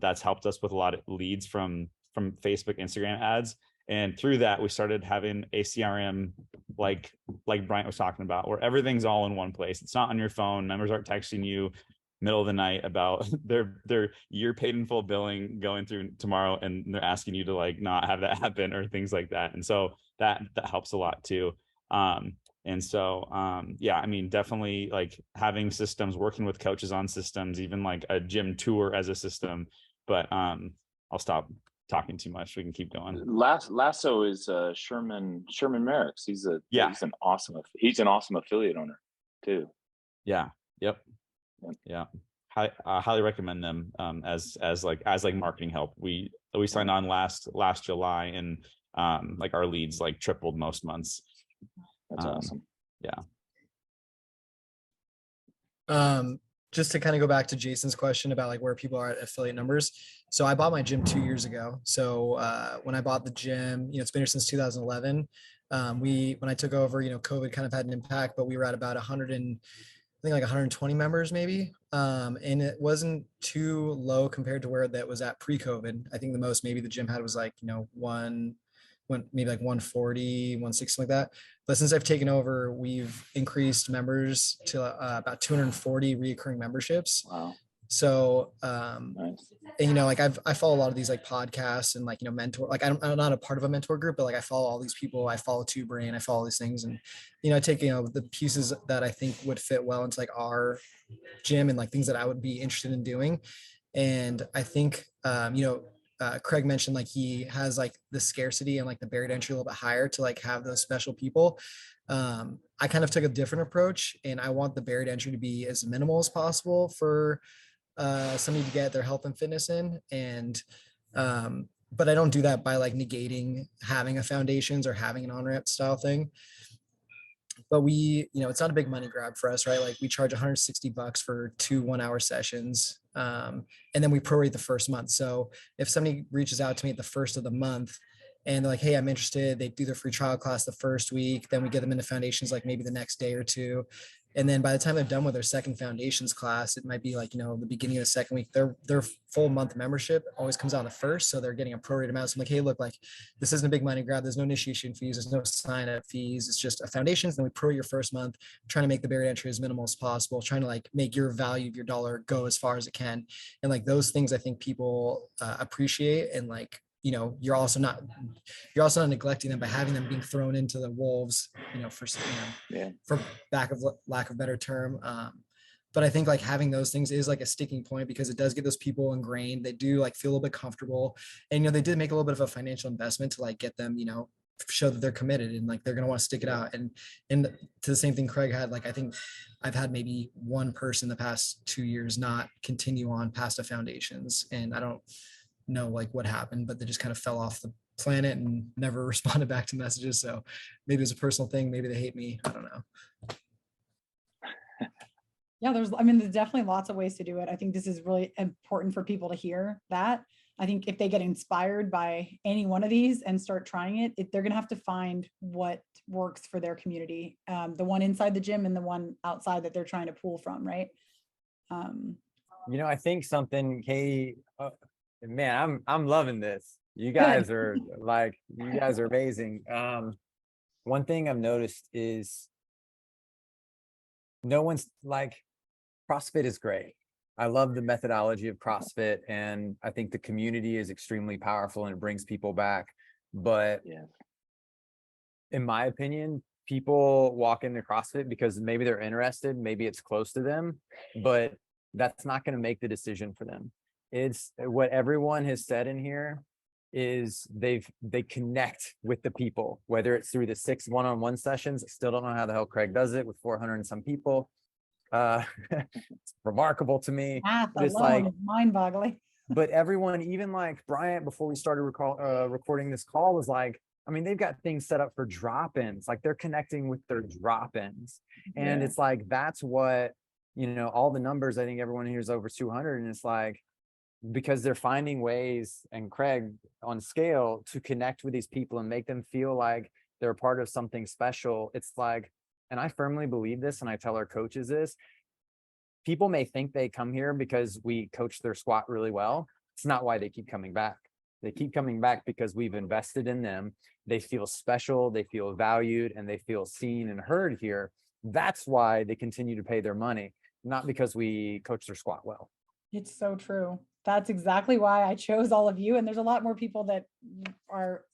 that's helped us with a lot of leads from Facebook, Instagram ads. And through that, we started having a CRM like Bryant was talking about, where everything's all in one place. It's not on your phone. Members aren't texting you middle of the night about their year paid in full billing going through tomorrow, and they're asking you to like not have that happen or things like that. And so that helps a lot too. And so yeah, I mean, definitely like having systems, working with coaches on systems, even like a gym tour as a system. But I'll stop talking too much. We can keep going. Lasso is Sherman Merrick's. He's an awesome affiliate owner too. Yeah. Yep. Yeah. I highly recommend them as marketing help. We signed on last July, and like our leads like tripled most months. That's awesome. Yeah. just to kind of go back to Jason's question about like where people are at affiliate numbers. So I bought my gym 2 years ago. So when I bought the gym, it's been here since 2011. When I took over, COVID kind of had an impact, but we were at about 100 and I think like 120 members maybe. And it wasn't too low compared to where that was at pre-COVID. I think the most maybe the gym had was like, maybe like 140, 160, like that. But since I've taken over, we've increased members to about 240 reoccurring memberships. Wow. So, Nice. and like I follow a lot of these like podcasts and like, mentor, like I'm not a part of a mentor group, but like I follow all these people. I follow Bryant, I follow these things, and I take, the pieces that I think would fit well into like our gym and like things that I would be interested in doing. And I think, Craig mentioned like he has like the scarcity and like the barrier to entry a little bit higher to like have those special people. I kind of took a different approach, and I want the barrier to entry to be as minimal as possible for somebody to get their health and fitness in. And but I don't do that by like negating having a foundations or having an on-ramp style thing. But it's not a big money grab for us, right? Like we charge $160 for 2 1-hour sessions. And then we prorate the first month. So if somebody reaches out to me at the first of the month and they're like, hey, I'm interested, they do their free trial class the first week, then we get them into foundations like maybe the next day or two. And then by the time they're done with their second foundations class, it might be like, the beginning of the second week, their full month membership always comes out on the first. So they're getting a prorated amount. So I'm like, hey, look, like this isn't a big money grab. There's no initiation fees. There's no sign up fees. It's just a foundations. Then we pro your first month, trying to make the barrier to entry as minimal as possible, trying to like make your value of your dollar go as far as it can. And like those things I think people appreciate. And like, you're also not neglecting them by having them being thrown into the wolves, for lack of better term. But I think like having those things is like a sticking point because it does get those people ingrained. They do like feel a little bit comfortable, and they did make a little bit of a financial investment to like get them, show that they're committed and like they're gonna want to stick it out. And to the same thing Craig had, like I think I've had maybe one person the past 2 years not continue on past the foundations, and I don't know like what happened, but they just kind of fell off the planet and never responded back to messages. So maybe it's a personal thing, maybe they hate me, I don't know. Yeah, there's definitely lots of ways to do it. I think this is really important for people to hear that. I think if they get inspired by any one of these and start trying it, they're going to have to find what works for their community. The one inside the gym and the one outside that they're trying to pull from, right? I think something, Katie, man, I'm loving this. You guys are amazing. One thing I've noticed is no one's like, CrossFit is great. I love the methodology of CrossFit, and I think the community is extremely powerful and it brings people back. But in my opinion, people walk into CrossFit because maybe they're interested, maybe it's close to them, but that's not going to make the decision for them. It's what everyone has said in here is they connect with the people, whether it's through the 6 one-on-one sessions. I still don't know how the hell Craig does it with 400 and some people. It's remarkable to me. But it's like mind-boggling. But everyone, even like Bryant, before we started recording this call, was like, they've got things set up for drop-ins. Like they're connecting with their drop-ins. And it's like, that's what, all the numbers, I think everyone here is over 200. And it's like, because they're finding ways, and Craig on scale, to connect with these people and make them feel like they're a part of something special. It's like, and I firmly believe this, and I tell our coaches this, people may think they come here because we coach their squat really well. It's not why they keep coming back. They keep coming back because we've invested in them. They feel special, they feel valued, and they feel seen and heard here. That's why they continue to pay their money, not because we coach their squat well. It's so true. That's exactly why I chose all of you. And there's a lot more people that are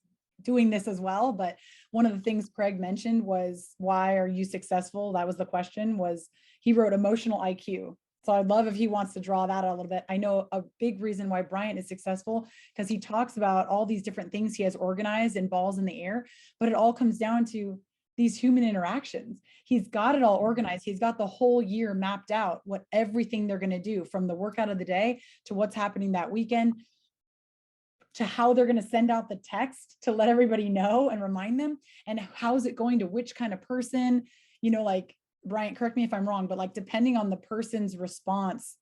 doing this as well. But one of the things Craig mentioned was, why are you successful? That was the question. Was he wrote emotional IQ. So I'd love if he wants to draw that out a little bit. I know a big reason why Bryant is successful, because he talks about all these different things he has organized and balls in the air, but it all comes down to these human interactions. He's got it all organized. He's got the whole year mapped out, what everything they're going to do, from the workout of the day to what's happening that weekend, to how they're going to send out the text to let everybody know and remind them, and how's it going to which kind of person, like Bryant, correct me if I'm wrong, but like depending on the person's response,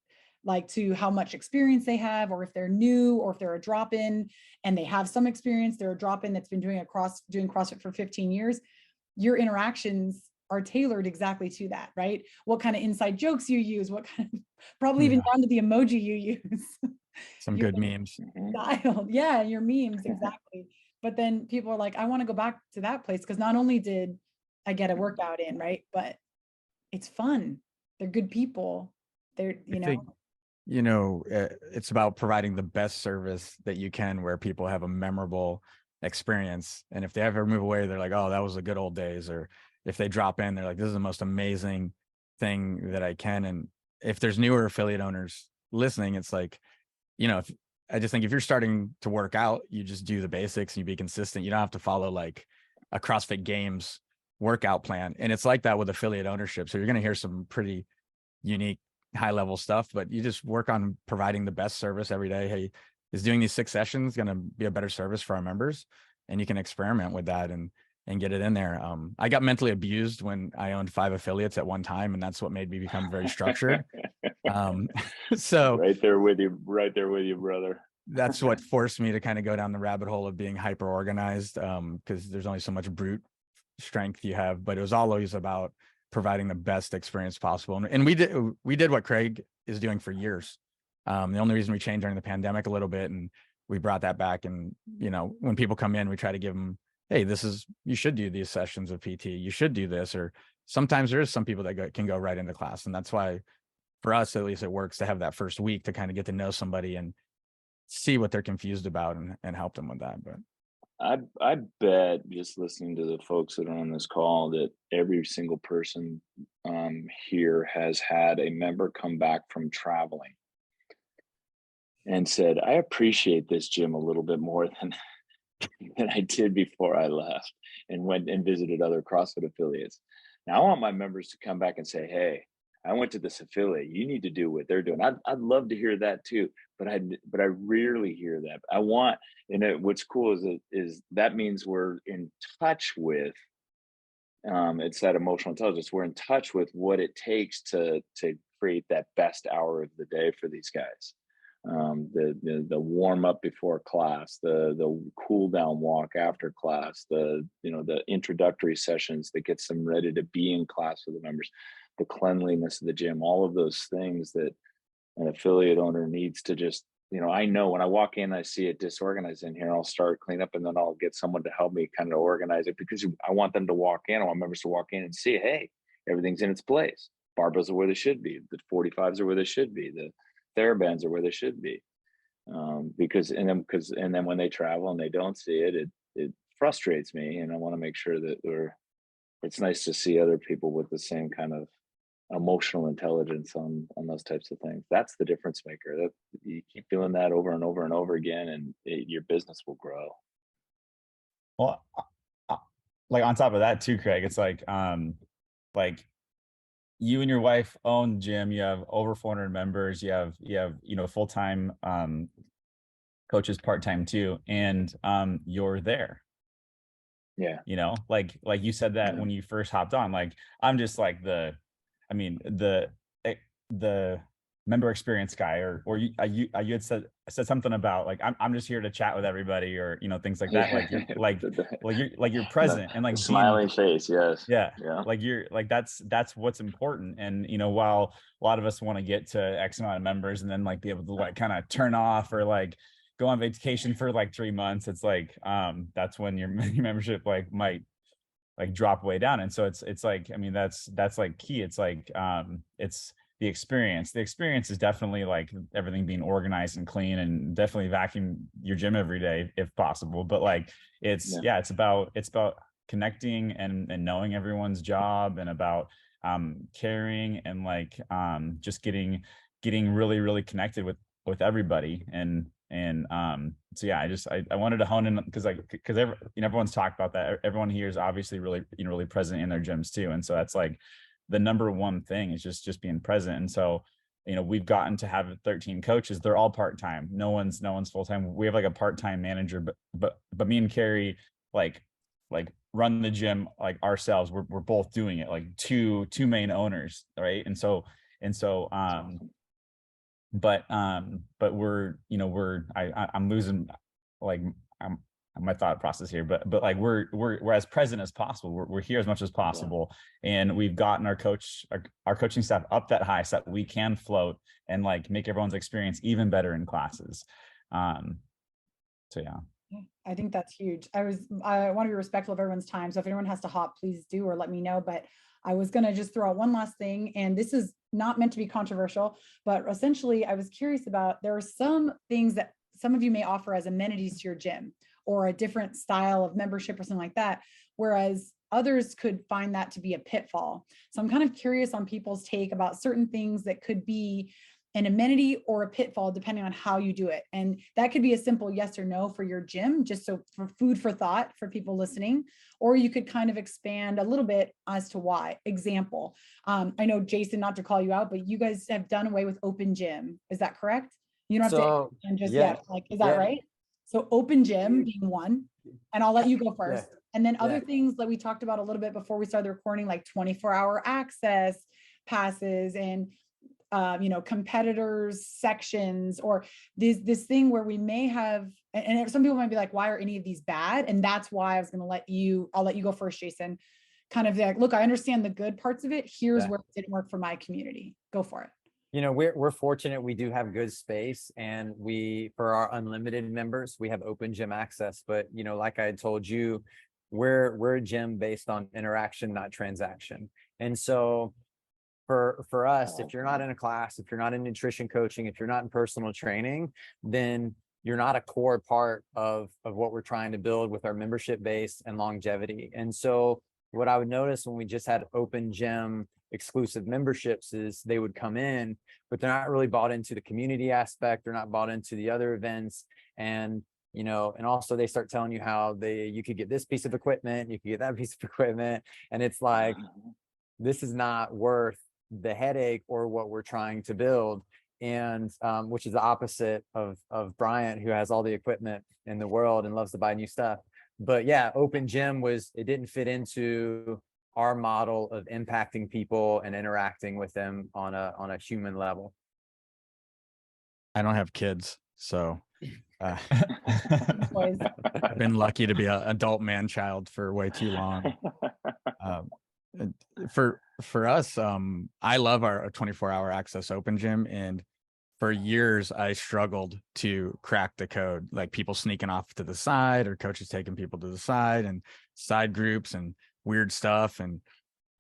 like to how much experience they have, or if they're new, or if they're a drop-in and they have some experience, they're a drop-in that's been doing CrossFit for 15 years, your interactions are tailored exactly to that, right? What kind of inside jokes you use, what kind of, probably even down to the emoji you use. Some You're good memes. dialed. Yeah, your memes, exactly. But then people are like, I want to go back to that place because not only did I get a workout in, right? But it's fun. They're good people. They're, I think, it's about providing the best service that you can where people have a memorable experience. And if they ever move away, they're like, oh, that was the good old days. Or if they drop in, they're like, this is the most amazing thing that I can. And if there's newer affiliate owners listening, it's like, I just think if you're starting to work out, you just do the basics and you be consistent. You don't have to follow like a CrossFit Games workout plan. And it's like that with affiliate ownership. So you're going to hear some pretty unique high level stuff, but you just work on providing the best service every day. Hey, is doing these 6 sessions going to be a better service for our members? And you can experiment with that and get it in there. I got mentally abused when I owned 5 affiliates at one time, and that's what made me become very structured. So right there with you, brother. That's what forced me to kind of go down the rabbit hole of being hyper organized, because there's only so much brute strength you have, but it was always about providing the best experience possible. And we did what Craig is doing for years. The only reason we changed during the pandemic a little bit, and we brought that back. And, when people come in, we try to give them, hey, you should do these sessions of PT. You should do this. Or sometimes there is some people that can go right into class. And that's why for us, at least, it works to have that first week to kind of get to know somebody and see what they're confused about and help them with that. But I bet, just listening to the folks that are on this call, that every single person here has had a member come back from traveling and said, I appreciate this gym a little bit more than I did before I left, and went and visited other CrossFit affiliates. Now I want my members to come back and say, hey, I went to this affiliate. You need to do what they're doing. I'd love to hear that too, but I rarely hear that. I want, what's cool is that means we're in touch with, it's that emotional intelligence. We're in touch with what it takes to create that best hour of the day for these guys. The warm up before class, the cool down walk after class, the introductory sessions that gets them ready to be in class with the members, the cleanliness of the gym, all of those things that an affiliate owner needs to just, I know when I walk in, I see it disorganized in here, I'll start clean up, and then I'll get someone to help me kind of organize it, because I want them to walk in. I want members to walk in and see, hey, everything's in its place. Barbells are where they should be. The 45s are where they should be. The TheraBands are where they should be. Because then when they travel and they don't see it, it frustrates me. And I want to make sure that it's nice to see other people with the same kind of emotional intelligence on those types of things. That's the difference maker. That you keep doing that over and over and over again, and your business will grow. Well, like on top of that too, Craig, it's like you and your wife own the gym. You have over 400 members. You have full-time coaches, part-time too, and you're there. Yeah. Like you said that when you first hopped on, like I'm just like the member experience guy, or you had said something about like I'm just here to chat with everybody, or things like that. Like you're present and like smiling face. Yes. Yeah. Like you're like that's what's important. And while a lot of us want to get to X amount of members and then like be able to like kind of turn off or like go on vacation for like 3 months, it's like that's when your membership like might like drop way down. And so it's like, I mean, that's like key. It's like it's the experience. The experience is definitely like everything being organized and clean, and definitely vacuum your gym every day if possible. But like it's about connecting and knowing everyone's job, and about caring, and like just getting really, really connected with everybody. So yeah, I wanted to hone in because everyone's talked about that. Everyone here is obviously really really present in their gyms too, and so that's like the number one thing is just being present. And so we've gotten to have 13 coaches. They're all part-time. No one's full-time. We have like a part-time manager, but me and Carrie, like like run the gym like ourselves. We're both doing it, like two main owners, right? And so but we're, you know, I'm losing like I'm my thought process here, but like we're as present as possible. We're here as much as possible, and we've gotten our coaching staff up that high so that we can float and like make everyone's experience even better in classes. So yeah. I think that's huge. I want to be respectful of everyone's time. So if anyone has to hop, please do, or let me know. But I was going to just throw out one last thing, and this is not meant to be controversial, but essentially I was curious about, there are some things that some of you may offer as amenities to your gym, or a different style of membership or something like that, whereas others could find that to be a pitfall. So I'm kind of curious on people's take about certain things that could be an amenity or a pitfall, depending on how you do it. And that could be a simple yes or no for your gym, just so for food for thought for people listening, or you could kind of expand a little bit as to why. Example, I know, Jason, not to call you out, but you guys have done away with open gym. Is that correct? You don't have to and just yet, like, is that right? So open gym being one, and I'll let you go first. And then other things that we talked about a little bit before we started recording, like 24-hour access passes and you know, competitors sections, or this thing where we may have, and some people might be like, why are any of these bad? And that's why I was going to I'll let you go first, Jason. Kind of like, look, I understand the good parts of it. Here's where it didn't work for my community. Go for it. You know, we're fortunate. We do have good space, and for our unlimited members, we have open gym access. But, you know, like I had told you, we're a gym based on interaction, not transaction. And so for us, if you're not in a class, if you're not in nutrition coaching, if you're not in personal training, then you're not a core part of what we're trying to build with our membership base and longevity. And so what I would notice when we just had open gym exclusive memberships is they would come in, but they're not really bought into the community aspect. They're not bought into the other events. And, you know, and also they start telling you how you could get this piece of equipment, you could get that piece of equipment. And it's like, this is not worth the headache or what we're trying to build. And which is the opposite of Bryant, who has all the equipment in the world and loves to buy new stuff. But yeah, open gym it didn't fit into our model of impacting people and interacting with them on a human level. I don't have kids, so I've been lucky to be an adult man child for way too long. For us, I love our 24-hour access open gym, and for years I struggled to crack the code, like people sneaking off to the side or coaches taking people to the side and side groups and weird stuff, and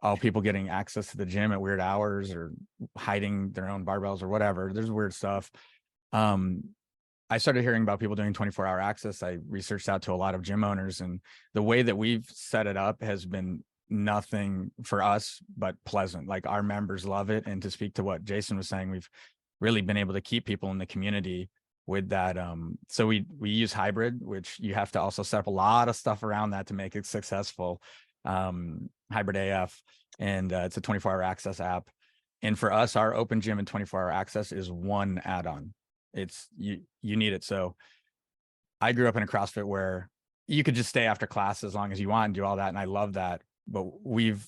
all people getting access to the gym at weird hours or hiding their own barbells or whatever. There's weird stuff. I started hearing about people doing 24-hour access. I researched out to a lot of gym owners, and the way that we've set it up has been nothing for us but pleasant. Like, our members love it. And to speak to what Jason was saying, we've really been able to keep people in the community with that. So we use hybrid, which you have to also set up a lot of stuff around that to make it successful. Hybrid AF, and it's a 24-hour access app. And for us, our open gym and 24-hour access is one add-on. It's you need it. So I grew up in a CrossFit where you could just stay after class as long as you want and do all that, and I love that. But we've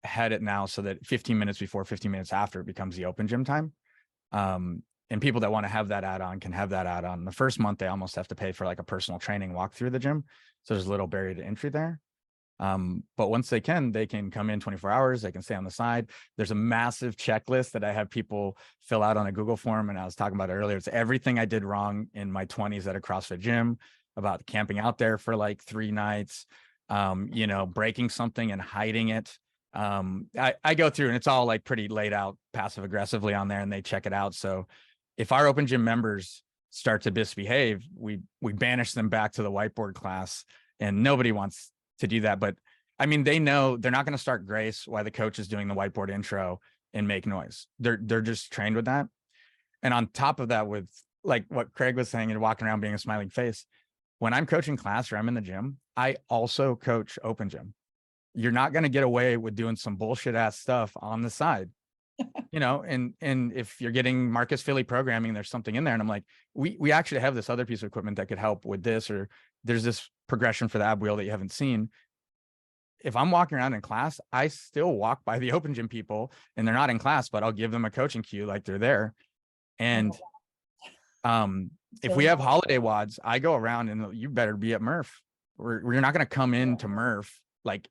had it now so that 15 minutes before, 15 minutes after, it becomes the open gym time. And people that want to have that add-on can have that add-on. The first month, they almost have to pay for like a personal training walk through the gym. So there's a little barrier to entry there. But once they can come in 24 hours, they can stay on the side. There's a massive checklist that I have people fill out on a Google form. And I was talking about it earlier. It's everything I did wrong in my 20s at a CrossFit gym, about camping out there for like 3 nights, you know, breaking something and hiding it. I go through, and it's all like pretty laid out passive aggressively on there, and they check it out. So if our open gym members start to misbehave, we banish them back to the whiteboard class, and nobody wants to do that. But I mean, they know they're not going to start grace while the coach is doing the whiteboard intro and make noise. They're just trained with that. And on top of that, with like what Craig was saying and walking around being a smiling face, when I'm coaching class or I'm in the gym, I also coach open gym. You're not going to get away with doing some bullshit ass stuff on the side, you know, and if you're getting Marcus Philly programming, there's something in there. And I'm like, we actually have this other piece of equipment that could help with this, or there's this progression for the ab wheel that you haven't seen. if I'm walking around in class, I still walk by the open gym people and they're not in class, but I'll give them a coaching cue like they're there. And if we have holiday wads, I go around and you better be at Murph. We're not going to come into Murph. Like,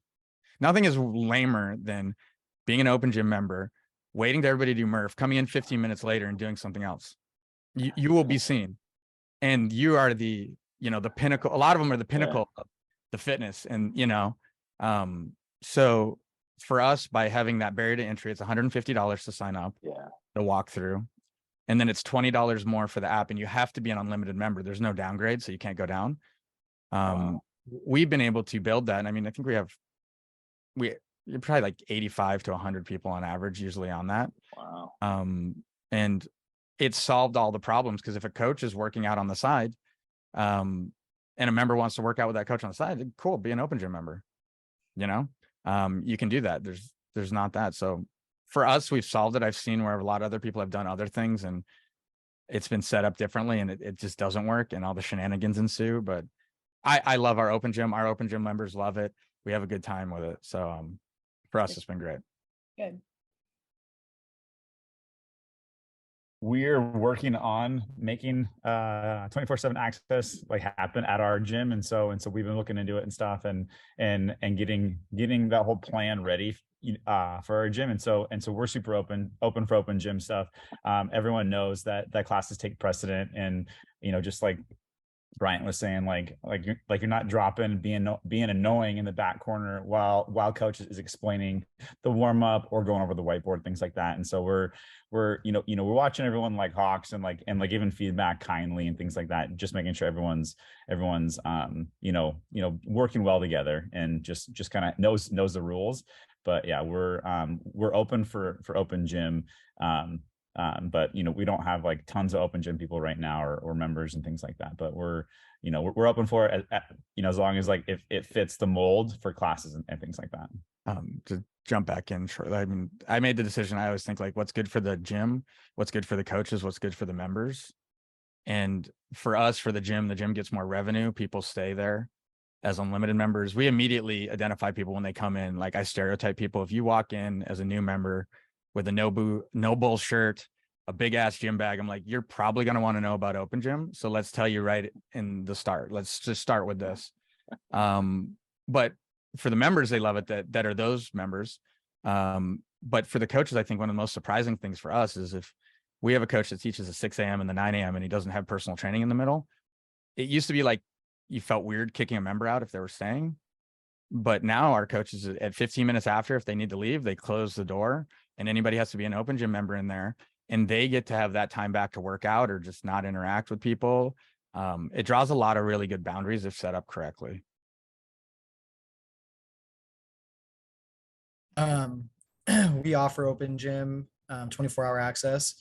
nothing is lamer than being an open gym member, waiting to everybody to do Murph, coming in 15 minutes later and doing something else. You will be seen. And you are the, you know, the pinnacle. A lot of them are the pinnacle of the fitness. And, you know, so for us, by having that barrier to entry, it's $150 to sign up, the walkthrough. And then it's $20 more for the app, and you have to be an unlimited member. There's no downgrade, so you can't go down. We've been able to build that. And I mean, I think you're probably like 85 to 100 people on average usually on that. Wow. And it solved all the problems, because if a coach is working out on the side, and a member wants to work out with that coach on the side, cool, be an open gym member. You know, you can do that. There's not that. So for us, we've solved it. I've seen where a lot of other people have done other things and it's been set up differently, and it just doesn't work, and all the shenanigans ensue. But I love our open gym. Our open gym members love it. We have a good time with it. So for us, it's been great. Good. We're working on making 24/7 access like happen at our gym, and so we've been looking into it and stuff, and getting that whole plan ready for our gym, and so we're super open for open gym stuff. Everyone knows that classes take precedent, and you know, just like Bryant was saying, like you're not dropping, being annoying in the back corner while coach is explaining the warm up or going over the whiteboard, things like that. And so we're we're watching everyone like hawks, and giving feedback kindly and things like that, just making sure everyone's working well together and just kind of knows the rules. But yeah, we're open for open gym. But we don't have like tons of open gym people right now or members and things like that, but we're open for it, as long as like if it fits the mold for classes and things like that. To jump back in shortly, I mean, I made the decision. I always think like, what's good for the gym, what's good for the coaches, what's good for the members. And for us, for the gym gets more revenue. People stay there as unlimited members. We immediately identify people when they come in. Like, I stereotype people. If you walk in as a new member with a no bull shirt, a big ass gym bag, I'm like, you're probably going to want to know about open gym. So let's tell you right in the start. Let's just start with this. But for the members, they love it that are those members. But for the coaches, I think one of the most surprising things for us is if we have a coach that teaches at 6 a.m. and the 9 a.m. and he doesn't have personal training in the middle. It used to be like you felt weird kicking a member out if they were staying. But now our coaches at 15 minutes after, if they need to leave, they close the door, and anybody has to be an open gym member in there, and they get to have that time back to work out or just not interact with people. It draws a lot of really good boundaries if set up correctly. We offer open gym 24-hour access.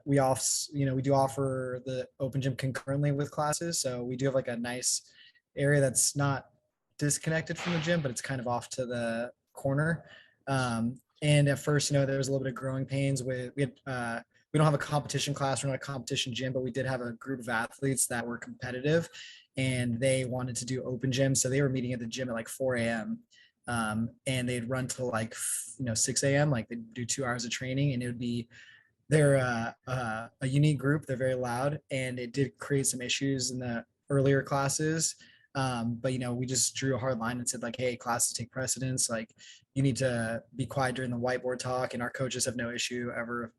We do offer the open gym concurrently with classes. So we do have like a nice area that's not disconnected from the gym, but it's kind of off to the corner. And at first, there was a little bit of growing pains with, we don't have a competition class, we're not a competition gym, but we did have a group of athletes that were competitive and they wanted to do open gym. So they were meeting at the gym at like 4 a.m. And they'd run till like, 6 a.m. Like they'd do 2 hours of training, and it would be, they're a unique group. They're very loud, and it did create some issues in the earlier classes. But we just drew a hard line and said like, hey, classes take precedence. Like, you need to be quiet during the whiteboard talk, and our coaches have no issue ever,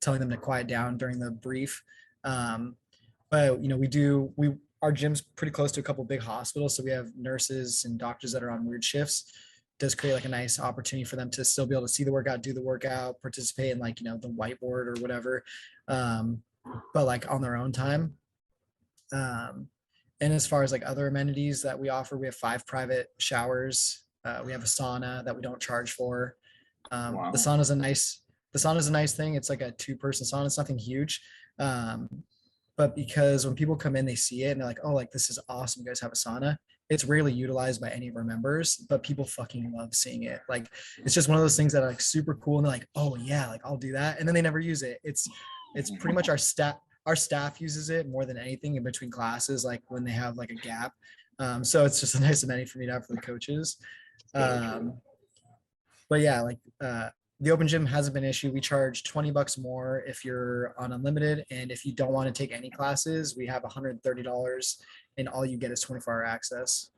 telling them to quiet down during the brief. But our gym's pretty close to a couple big hospitals, so we have nurses and doctors that are on weird shifts. It does create like a nice opportunity for them to still be able to see the workout, do the workout, participate in like the whiteboard or whatever, but like on their own time. And as far as like other amenities that we offer, we have 5 private showers. We have a sauna that we don't charge for. Wow. The sauna's a nice thing. It's like a 2-person sauna. It's nothing huge. But because when people come in, they see it and they're like, oh, like, this is awesome. You guys have a sauna. It's rarely utilized by any of our members, but people fucking love seeing it. Like, it's just one of those things that are like super cool. And they're like, oh yeah, like I'll do that. And then they never use it. It's pretty much our staff uses it more than anything in between classes, like when they have like a gap. So it's just a nice amenity for me to have for the coaches. But yeah, like the open gym hasn't been an issue. We charge $20 more if you're on unlimited, and if you don't want to take any classes, we have $130, and all you get is 24-hour access.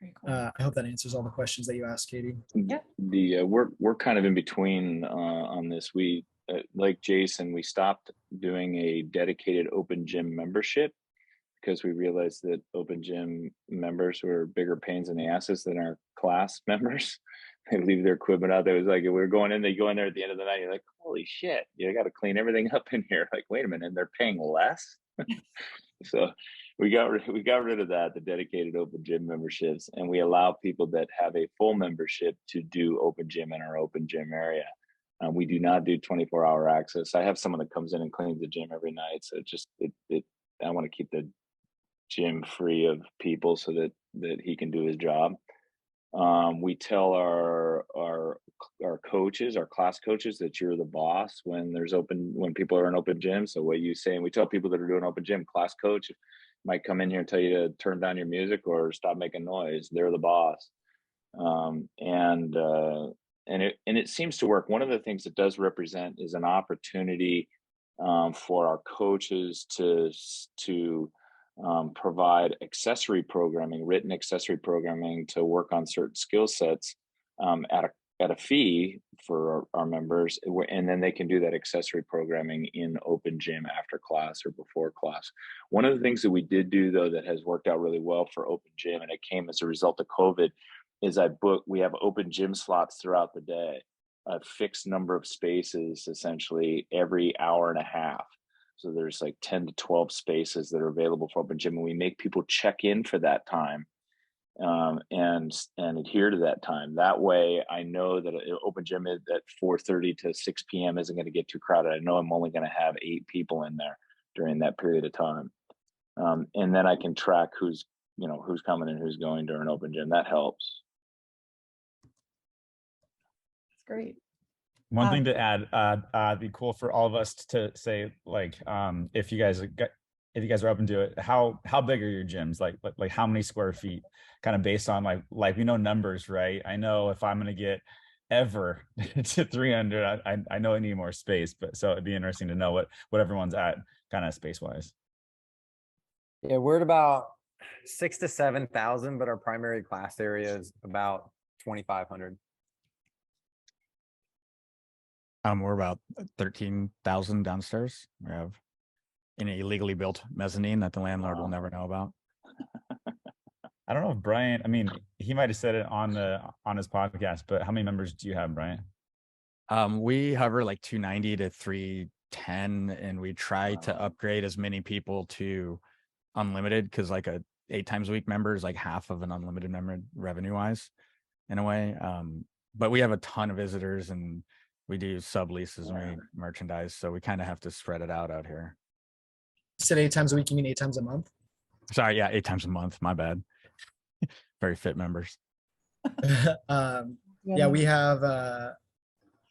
Very cool. I hope that answers all the questions that you asked, Katie. Yeah. We're kind of in between on this. We like Jason, we stopped doing a dedicated open gym membership because we realized that open gym members were bigger pains in the asses than our class members. They leave their equipment out there. It was like, we're going in, they go in there at the end of the night. You're like, holy shit, you got to clean everything up in here. Like, wait a minute, and they're paying less. So we got rid of that, the dedicated open gym memberships, and we allow people that have a full membership to do open gym in our open gym area. We do not do 24-hour access. I have someone that comes in and cleans the gym every night. So I want to keep the gym free of people so that he can do his job. We tell our coaches, our class coaches, that you're the boss when people are in open gym. So what you say, and we tell people that are doing open gym, class coach might come in here and tell you to turn down your music or stop making noise. They're the boss. And it seems to work. One of the things it does represent is an opportunity for our coaches to provide accessory programming, written accessory programming, to work on certain skill sets at a fee for our members, and then they can do that accessory programming in open gym after class or before class. One of the things that we did do, though, that has worked out really well for open gym, and it came as a result of COVID, is we have open gym slots throughout the day, a fixed number of spaces essentially every hour and a half. So there's like 10 to 12 spaces that are available for open gym, and we make people check in for that time and adhere to that time. That way I know that an open gym at 4:30 to 6 p.m. isn't going to get too crowded. I know I'm only going to have 8 people in there during that period of time. And then I can track who's coming and who's going during open gym. That helps. That's great. One thing to add, it'd be cool for all of us to say, like, if you guys are open to it, how big are your gyms? Like how many square feet? Kind of based on like we know numbers, right? I know if I'm gonna get ever to 300, I know I need more space, but so it'd be interesting to know what everyone's at, kind of space wise. Yeah, we're at about 6,000 to 7,000, but our primary class area is about 2,500. We're about 13,000 downstairs. We have an illegally built mezzanine that the landlord will never know about. I don't know if Bryant, I mean, he might have said it on his podcast, but how many members do you have, Bryant? We hover like 290 to 310, and we try to upgrade as many people to unlimited, because like a 8 times a week member is like half of an unlimited member revenue wise in a way. But we have a ton of visitors, and we do subleases and we merchandise, so we kind of have to spread it out here. You said 8 times a week, you mean 8 times a month? Sorry, yeah, 8 times a month. My bad. Very fit members. Yeah, we have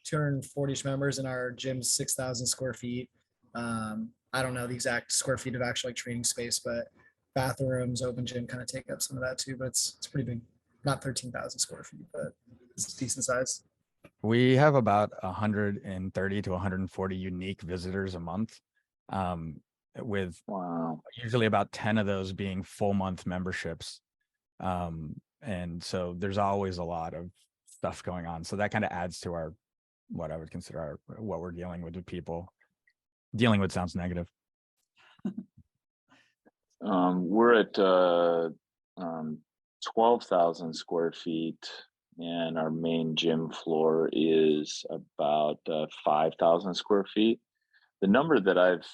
240 members, in our gym's 6,000 square feet. I don't know the exact square feet of actual like training space, but bathrooms, open gym kind of take up some of that too. But it's pretty big. Not 13,000 square feet, but it's decent size. We have about 130 to 140 unique visitors a month, with usually about 10 of those being full month memberships. And so there's always a lot of stuff going on. So that kind of adds to what I would consider what we're dealing with people. Dealing with sounds negative. We're at 12,000 square feet, and our main gym floor is about 5,000 square feet. The number that I've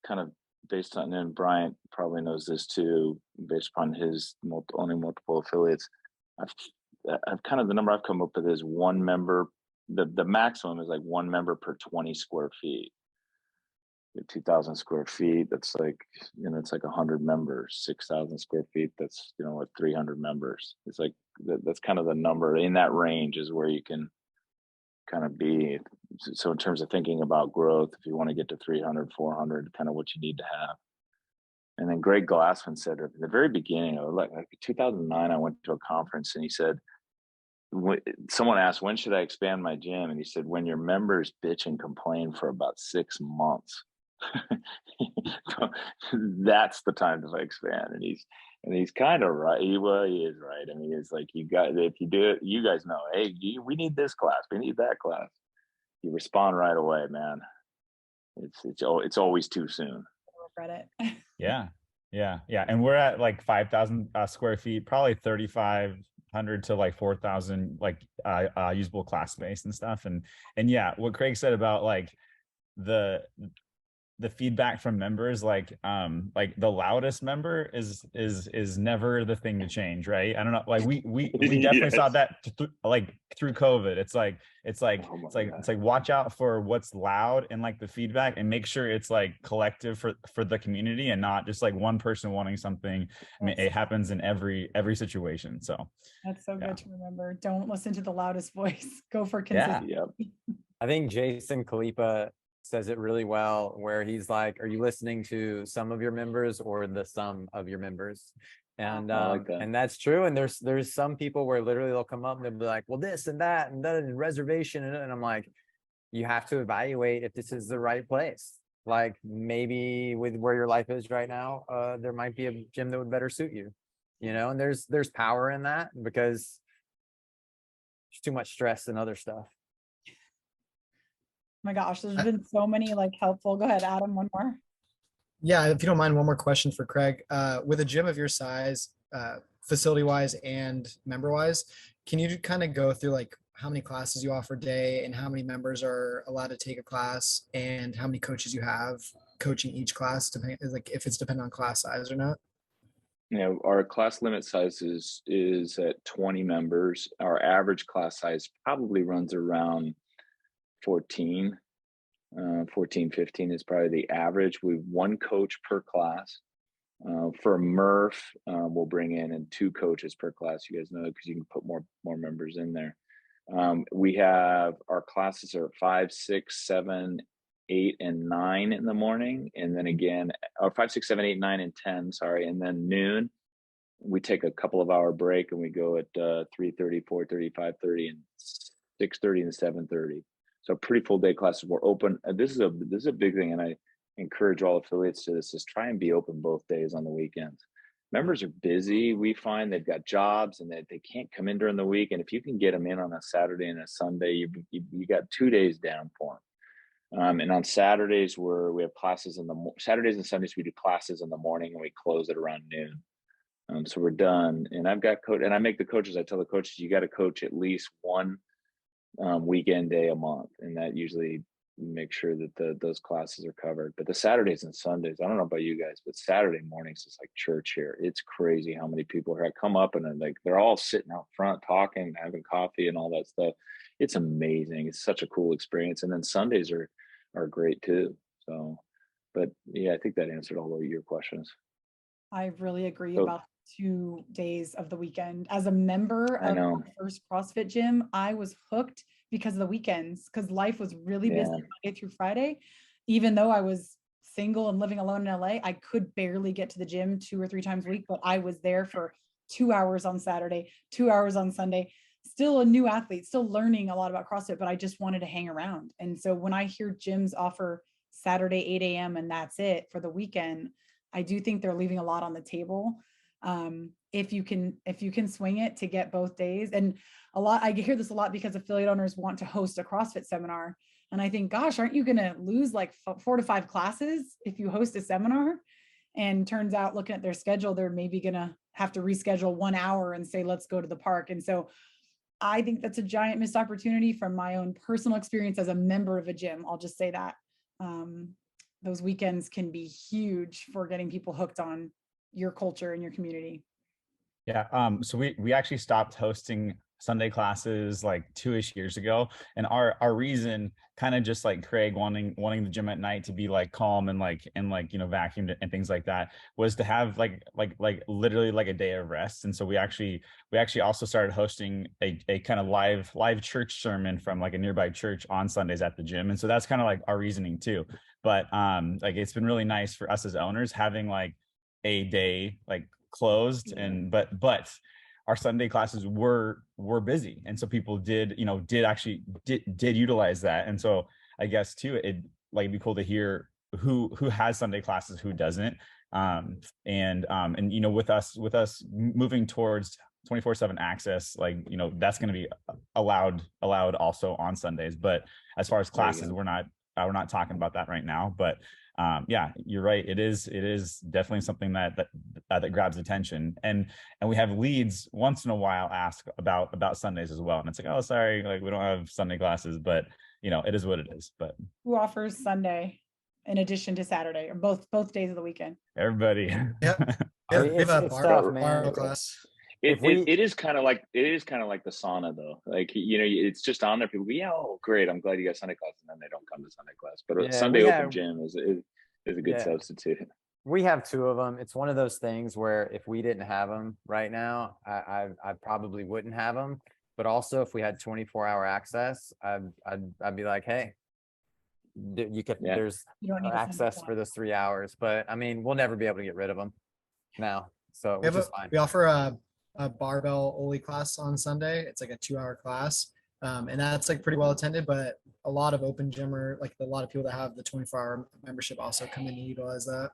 kind of based on, and Bryant probably knows this too, based upon his owning multiple affiliates, I've kind of, the number I've come up with is one member. The maximum is like one member per 20 square feet. 2,000 square feet, that's like, it's like 100 members. 6,000 square feet, that's like 300 members. It's like that's kind of the number in that range is where you can kind of be. So in terms of thinking about growth, if you want to get to 300, 400, kind of what you need to have. And then Greg Glassman said at the very beginning of like 2009, I went to a conference and he said, someone asked, when should I expand my gym? And he said, when your members bitch and complain for about 6 months, that's the time to expand. And he's kind of right. He is right. I mean, it's like, you guys, if you do it, you guys know, hey, we need this class, we need that class. You respond right away, man. It's always too soon. Regret it. Yeah. And we're at like 5,000 square feet, probably 3,500 to like 4,000 like usable class space and stuff. And yeah, what Craig said about like the feedback from members, like the loudest member is never the thing to change, right? I don't know, like we definitely Yes. saw that like through COVID. It's like watch out for what's loud and like the feedback, and make sure it's like collective for the community and not just like one person wanting something. I mean, it happens in every situation. So That's so Yeah. good to remember. Don't listen to the loudest voice. Go for consistency. Yep. I think Jason Khalipa says it really well, where he's like, are you listening to some of your members or the sum of your members? And I like that. and that's true. And there's some people where literally they'll come up and they'll be like, well, this and that and that and reservation. And I'm like, you have to evaluate if this is the right place. Like maybe with where your life is right now, there might be a gym that would better suit you, you know, and there's power in that because there's too much stress and other stuff. My gosh, there's been so many like helpful. Go ahead, Adam, one more. Yeah, if you don't mind, one more question for Craig. With a gym of your size, facility-wise and member-wise, can you kind of go through like how many classes you offer a day and how many members are allowed to take a class and how many coaches you have coaching each class, depending like if it's dependent on class size or not? You know, our class limit size is at 20 members. Our average class size probably runs around 14, 15 is probably the average. We've one coach per class. For Murph, we'll bring in 2 coaches per class. You guys know, because you can put more members in there. We have our classes are 5, 6, 7, 8, and 9 in the morning, and then again, or 5, 6, 7, 8, 9, and 10. Sorry, and then noon. We take a couple of hour break and we go at 3:30, 4:30, 5:30, and 6:30 and 7:30. So pretty full day classes. We're open. This is a big thing, and I encourage all affiliates to this: is try and be open both days on the weekends. Members are busy. We find they've got jobs and that they can't come in during the week. And if you can get them in on a Saturday and a Sunday, you got 2 days down for them. And on Saturdays, we have classes Saturdays and Sundays, we do classes in the morning and we close at around noon. So we're done. And I've got and I make the coaches. I tell the coaches, you got to coach at least one weekend day a month, and that usually makes sure that those classes are covered. But the Saturdays and Sundays, I don't know about you guys, but Saturday mornings is like church here. It's crazy how many people are. I come up and they're all sitting out front talking, having coffee and all that stuff. It's amazing. It's such a cool experience. And then Sundays are great too. So, but yeah, I think that answered all of your questions. I really agree So- about 2 days of the weekend. As a member I of know. my first CrossFit gym, I was hooked because of the weekends, because life was really busy Yeah. Monday through Friday. Even though I was single and living alone in LA, I could barely get to the gym 2 or 3 times a week, but I was there for 2 hours on Saturday, 2 hours on Sunday. Still a new athlete, still learning a lot about CrossFit, but I just wanted to hang around. And so when I hear gyms offer Saturday 8 a.m. and that's it for the weekend, I do think they're leaving a lot on the table. If you can swing it to get both days. And I hear this a lot because affiliate owners want to host a CrossFit seminar. And I think, gosh, aren't you going to lose like 4 to 5 classes if you host a seminar? And turns out, looking at their schedule, they're maybe going to have to reschedule 1 hour and say, let's go to the park. And so I think that's a giant missed opportunity from my own personal experience as a member of a gym. I'll just say that those weekends can be huge for getting people hooked on your culture and your community. Yeah. So we actually stopped hosting Sunday classes like 2-ish years ago. And our reason, kind of just like Craig wanting the gym at night to be like calm and vacuumed and things like that, was to have like literally like a day of rest. And so we actually also started hosting a kind of live church sermon from like a nearby church on Sundays at the gym. And so that's kind of like our reasoning too. But like it's been really nice for us as owners having like a day like closed, and but our Sunday classes were busy, and so people did actually utilize that. And so I guess too, it'd be cool to hear who has Sunday classes, who doesn't. And with us moving towards 24/7 access, that's going to be allowed also on Sundays. But as far as classes, we're not talking about that right now. But yeah, you're right. It is definitely something that grabs attention, and we have leads once in a while ask about Sundays as well. And it's like, oh, sorry, we don't have Sunday classes, but it is what it is. But who offers Sunday in addition to Saturday, or both days of the weekend? Everybody. Yeah. I mean, We have a it's tough, man. barbell class. It is kind of like the sauna though. It's just on there. People go, yeah, oh great, I'm glad you got Sunday class, and then they don't come to Sunday class. But Sunday open gym is a good substitute. We have two of them. It's one of those things where if we didn't have them right now, I probably wouldn't have them. But also, if we had 24-hour access, I'd be like, hey, you could there's access for those 3 hours. But I mean, we'll never be able to get rid of them now. So we offer a barbell only class on Sunday. It's like a 2-hour class. And that's pretty well attended, but a lot of open gymmer, a lot of people that have the 24-hour membership also come in and utilize that.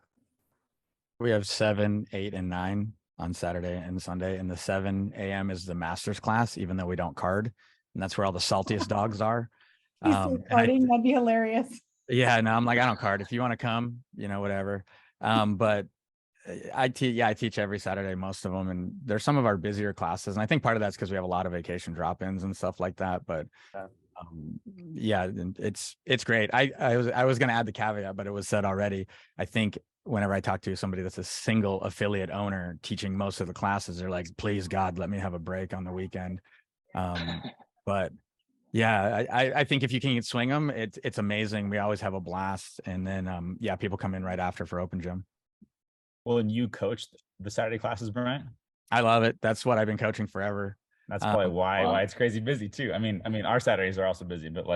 We have 7, 8, and 9 on Saturday and Sunday, and the 7 a.m. is the master's class, even though we don't card, and that's where all the saltiest dogs are. Carding, that'd be hilarious. Yeah, no, I'm like, I don't card. If you want to come, whatever. But I teach every Saturday, most of them, and there's some of our busier classes, and I think part of that's because we have a lot of vacation drop-ins and stuff like that. But it's great. I was going to add the caveat, but it was said already. I think whenever I talk to somebody that's a single affiliate owner teaching most of the classes, they're like, please God, let me have a break on the weekend. But yeah, I think if you can swing them, it's amazing. We always have a blast. And then people come in right after for open gym. Well, and you coached the Saturday classes, Bryant? I love it. That's what I've been coaching forever. That's probably why it's crazy busy too. I mean, our Saturdays are also busy, but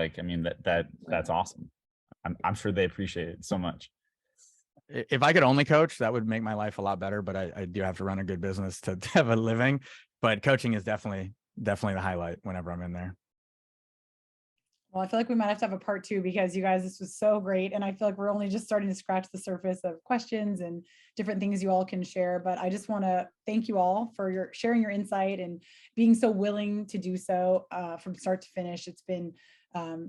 that's awesome. I'm sure they appreciate it so much. If I could only coach, that would make my life a lot better, but I do have to run a good business to have a living. But coaching is definitely the highlight whenever I'm in there. Well, I feel like we might have to have a part 2, because you guys, this was so great. And I feel like we're only just starting to scratch the surface of questions and different things you all can share. But I just want to thank you all for sharing your insight and being so willing to do so from start to finish. It's been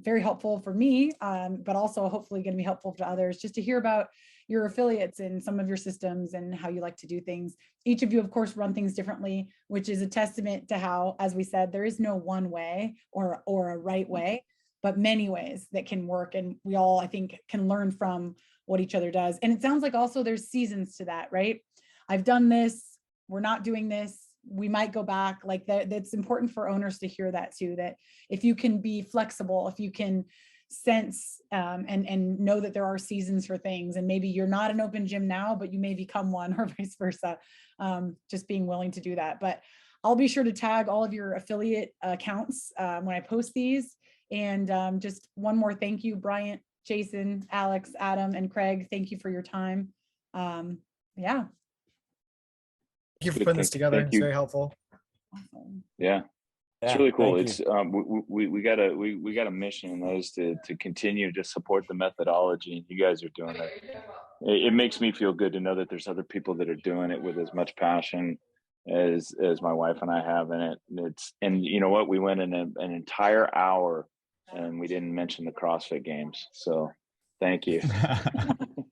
very helpful for me, but also hopefully going to be helpful to others, just to hear about your affiliates and some of your systems and how you like to do things. Each of you, of course, run things differently, which is a testament to how, as we said, there is no one way or a right way, but many ways that can work. And we all, I think, can learn from what each other does. And it sounds like also there's seasons to that, right? I've done this, we're not doing this, we might go back. Like that's important for owners to hear that too, that if you can be flexible, if you can sense and know that there are seasons for things, and maybe you're not an open gym now, but you may become one, or vice versa, just being willing to do that. But I'll be sure to tag all of your affiliate accounts when I post these. And just one more thank you, Bryant, Jason, Alex, Adam, and Craig. Thank you for your time. Yeah. Thank you for putting this together. It's very helpful. Awesome. Yeah. It's really cool. It's we got a mission, and that is to continue to support the methodology, and you guys are doing it. It makes me feel good to know that there's other people that are doing it with as much passion as my wife and I have in it. And you know what? We went in an entire hour and we didn't mention the CrossFit games. So thank you.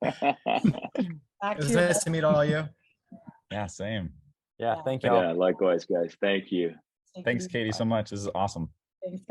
It was nice to meet all of you. Yeah, same. Yeah, thank you. Yeah, likewise, guys. Thank you. Thanks, Katie, so much. This is awesome. Thanks, guys.